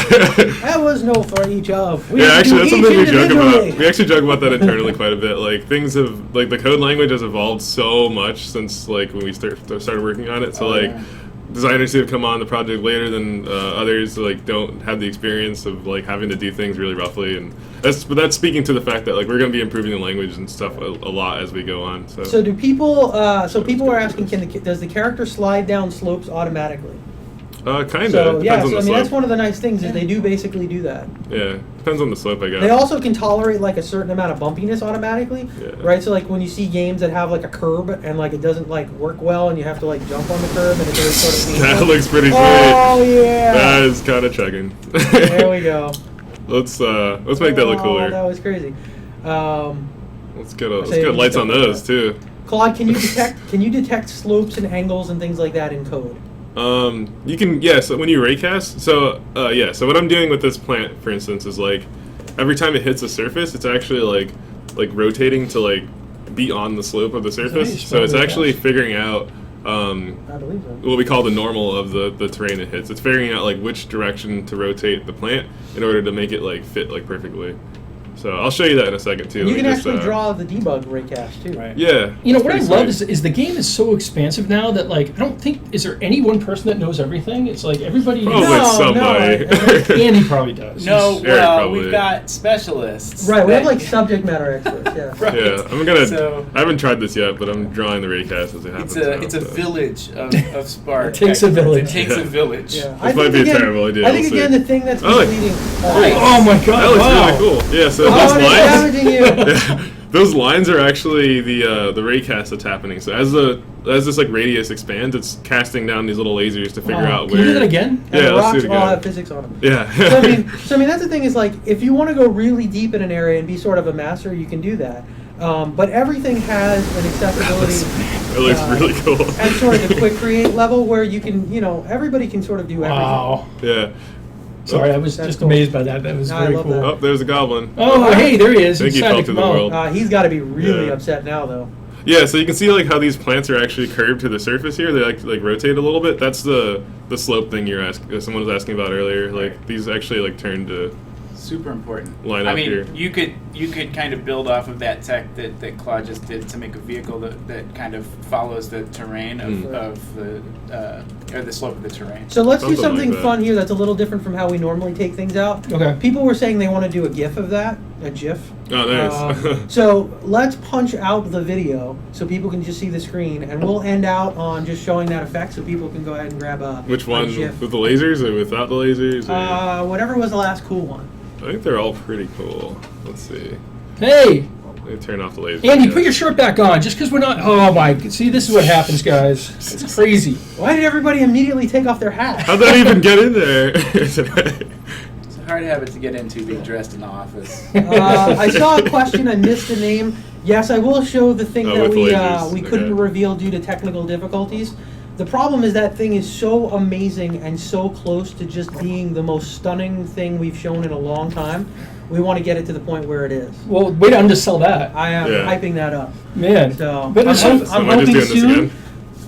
That was no for each of. We Yeah, had to actually, that's do each something we joke individually. about. We actually joke about that internally quite a bit. Like things have, like the code language has evolved so much since like when we started working on it. So Oh, like yeah. designers who have come on the project later than others like don't have the experience of like having to do things really roughly, and that's speaking to the fact that like we're going to be improving the language and stuff a lot as we go on. So do people? So people are asking, does the character slide down slopes automatically? Kind So of. yeah, Depends on so I the mean that's slope. one of the nice things is they do basically do that. Yeah, depends on the slope, I guess. They also can tolerate like a certain amount of bumpiness automatically, Yeah. right? So like when you see games that have like a curb and like it doesn't like work well and you have to like jump on the curb and it really sort of That looks pretty sweet. Oh yeah. That is kind of chugging. There we go. Let's make that look Oh, cooler. that was crazy. Let's get say lights on those too. Claude, can you detect slopes and angles and things like that in code? You can, so when you raycast, so what I'm doing with this plant, for instance, is like every time it hits a surface, it's actually like rotating to like be on the slope of the surface. nice. So it's Really actually fast. figuring out I believe so. what we call the normal of the terrain it hits. It's figuring out like which direction to rotate the plant in order to make it like fit like perfectly. So I'll show you that in a second too. And you Let can me just, actually draw the debug raycast too. Right. Yeah. You know it's what I pretty love sweet. is the game is so expansive now that like I don't think is there any one person that knows everything. It's like everybody. Probably No, somebody. Andy probably does. No, Eric well, probably. we've got specialists. Right, we have that- like subject matter experts. Yeah. Right. Yeah, I'm gonna. So- I haven't tried this yet, but I'm drawing the raycast as it happens. It's a now, so. village of Spark. It takes a experts. village. It takes Yeah. a village. Yeah. This might be a terrible idea, I think we'll again see. the thing that's Oh, misleading. Oh my That god! looks Wow. really cool. Yeah, so Oh, those it's lines. damaging you. Those lines are actually the raycast that's happening. So as this like radius expands, it's casting down these little lasers to figure Wow. out Can where. you do that again? And Yeah, the let's rocks do it all again. have physics on them. Yeah. So I mean that's the thing is like if you want to go really deep in an area and be sort of a master, you can do that. But everything has an accessibility It looks really cool. at sort of the quick create level where you can, everybody can sort of do everything. Wow. Yeah. Sorry, I was That's just cool. amazed by that. That was No, I very love cool. that. Oh, there's a goblin. Oh, hey, there he is. I think he Decided fell to to come the out. world. He's got to be really Yeah. upset now though. Yeah, so you can see like how these plants are actually curved to the surface here. They like rotate a little bit. That's the slope thing someone was asking about earlier. Like these actually like turn to Super important. line I up mean, here. you could kind of build off of that tech that Claude just did to make a vehicle that kind of follows the terrain of the or the slope of the terrain. So let's do Something something like that. fun here that's a little different from how we normally take things out. Okay. People were saying they want to do a GIF of that, a GIF. Oh, nice. So let's punch out the video so people can just see the screen, and we'll end out on just showing that effect so people can go ahead and grab a Which a one? GIF. With the lasers or without the lasers? Or? Whatever was the last cool one. I think they're all pretty cool. Let's see. Hey, Let me turn off the lasers. Andy, yeah. put your shirt back on. Just because we're not. Oh my. See, this is what happens, guys. It's crazy. Why did everybody immediately take off their hat? How'd that even get in there today? It's a hard habit to get into being dressed in the office. I saw a question. I missed a name. Yes, I will show the thing Oh, that with the we lasers. we couldn't Okay. reveal due to technical difficulties. The problem is that thing is so amazing and so close to just being the most stunning thing we've shown in a long time. We want to get it to the point where it is. Well, way to undersell that, I am Yeah. hyping that up. man. So But it's, I'm So am I just hoping doing this soon. again?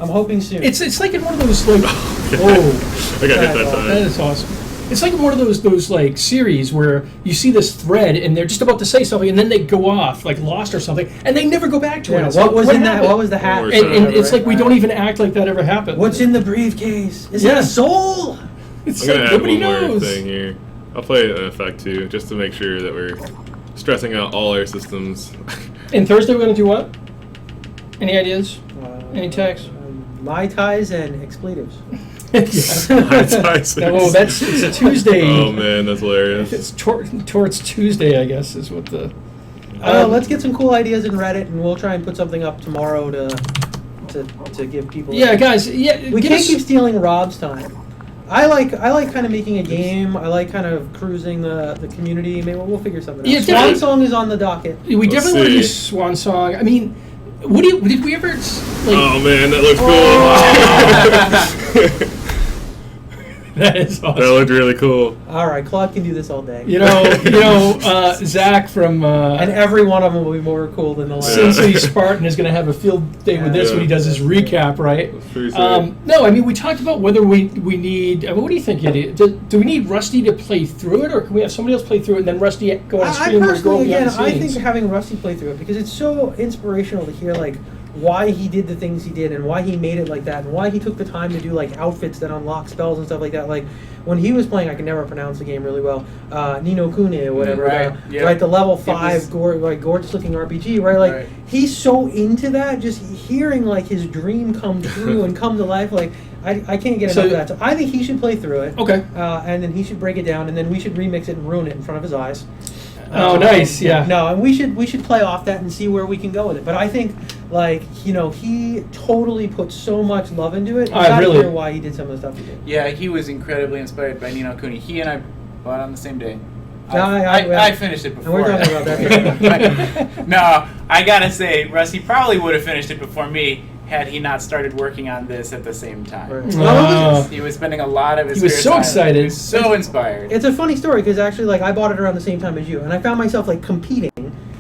I'm hoping soon. it's like in one of those like. Oh. I got hit that That's time. That is awesome. It's like one of those like series where you see this thread and they're just about to say something and then they go off like Lost or something and they never go back to it. Yeah, It's what like, was in that? happened? What was the hat? Or And, and something. it's like we don't even act like that ever happened. What's in the briefcase? Is Yeah. it a soul? It's I'm gonna like add nobody one more knows. thing here. I'll play an effect too, just to make sure that we're stressing out all our systems. And Thursday we're gonna do what? Any ideas? Any text? Mai tais and expletives. Yeah. ties. No, well, it's a Tuesday. Oh man, that's hilarious. It's towards Tuesday, I guess, is what the. Let's get some cool ideas in Reddit, and we'll try and put something up tomorrow to give people. Yeah, guys. Yeah, We give can't us- keep stealing Rob's time. I like kind of making a game. I like kind of cruising the community. Maybe we'll figure something Yeah, out. Swan definitely. Song is on the docket. We Let's definitely want to do see. Swan Song. I mean, what did we ever like? Oh man, that looks cool. That is awesome. That looked really cool. All right, Claude can do this all day. You know, Zach from And every one of them will be more cool than the last. Yeah. Cincinnati Spartan is going to have a field day with this Yeah. when he does his recap, right? That's pretty sick. No, I mean, we talked about whether we need. I mean, what do you think, Eddie? Do we need Rusty to play through it, or can we have somebody else play through it and then Rusty go on I screen where we go personally, behind again, the I scenes? think having Rusty play through it because it's so inspirational to hear like why he did the things he did and why he made it like that and why he took the time to do like outfits that unlock spells and stuff like that. Like when he was playing, I can never pronounce the game really well. Nino Kune or whatever, Right, yeah. right? The level It 5 was- gorgeous looking RPG, right? Like Right. he's so into that, just hearing like his dream come true and come to life. Like I can't get So- enough of that. So I think he should play through it. Okay. And then he should break it down, and then we should remix it and ruin it in front of his eyes. Oh, nice. Yeah. No, and we should play off that and see where we can go with it. But I think, like, he totally put so much love into it. You gotta really- hear why he did some of the stuff he did. Yeah, he was incredibly inspired by Nino Kuni. He and I bought on the same day. I finished it And before. we're talking about that. No, I gotta say, Rusty probably would have finished it before me had he not started working on this at the same time. Right. Wow. He was spending a lot of his He was spare so time. excited. He was so inspired. It's a funny story because actually, like, I bought it around the same time as you, and I found myself like competing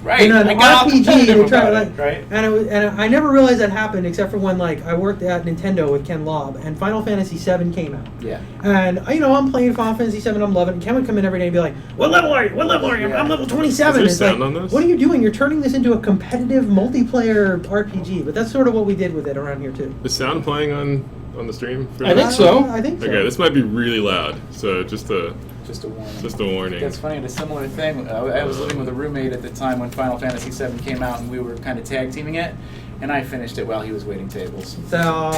Right. in an I got all RPG competitive to try, about like, it, right? and I never realized that happened except for when like I worked at Nintendo with Ken Lobb, and Final Fantasy VII came out. Yeah. And I'm playing Final Fantasy VII, I'm loving it. Ken would come in every day and be like, "What level are you? What level are you? Yeah. I'm level 27." Is It's there like, sound on this? what are you doing? You're turning this into a competitive multiplayer RPG. But that's sort of what we did with it around here too. Is sound playing on the stream? For I this? think so. I think so. Okay, this might be really loud. So just a Just a warning. warning. That's funny. And a similar thing. I was living with a roommate at the time when Final Fantasy VII came out, and we were kind of tag teaming it. And I finished it while he was waiting tables. So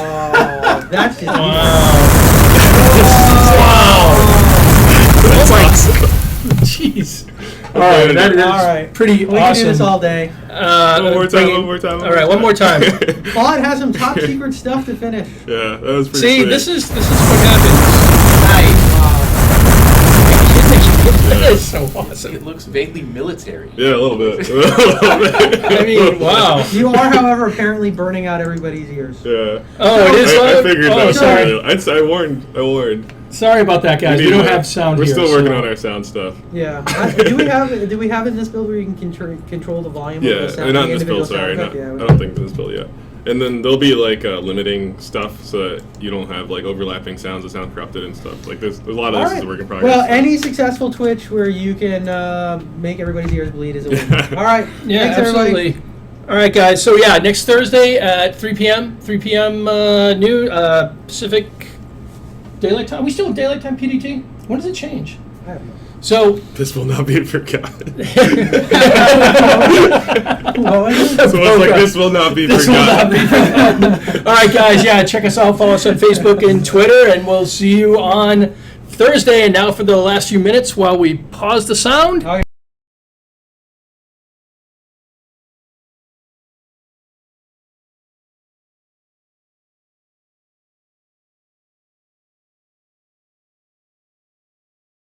that's just Oh my Jeez. All right, that is All right. pretty We awesome. can do this all day. One more time. One more time. All right, one more time. Claude has some top secret stuff to finish. Yeah, that was pretty. See, sweet. this is what happens. Nice. That is so awesome. It looks vaguely military. Yeah, a little bit. A little bit. I mean, wow. You are, however, apparently burning out everybody's ears. Yeah. Oh, it is I loud? figured Oh, that was sorry. earlier. I warned. I warned. Sorry about that, guys. We need don't to- have sound We're here. still working so- on our sound stuff. Yeah. Do we have in this build where you can control the volume Yeah, of the sound? not the in this build. individual Sorry, sound not, effect? I don't think in this build yet. And then there'll be like limiting stuff so that you don't have like overlapping sounds that sound corrupted and stuff. Like there's a lot of All this right. is a work in progress. Well, any successful Twitch where you can make everybody's ears bleed is a win. All right. Yeah, Thanks, everybody. absolutely. All right, guys. So yeah, next Thursday at 3 p.m. 3 p.m. New Pacific Daylight Time. We still have Daylight Time PDT. When does it change? I have no- So This will not be forgotten. Oh, I know. So it's like this will not be this will not be forgotten. forgotten. All right, guys. Yeah, check us out. Follow us on Facebook and Twitter, and we'll see you on Thursday. And now for the last few minutes while we pause the sound. Oh,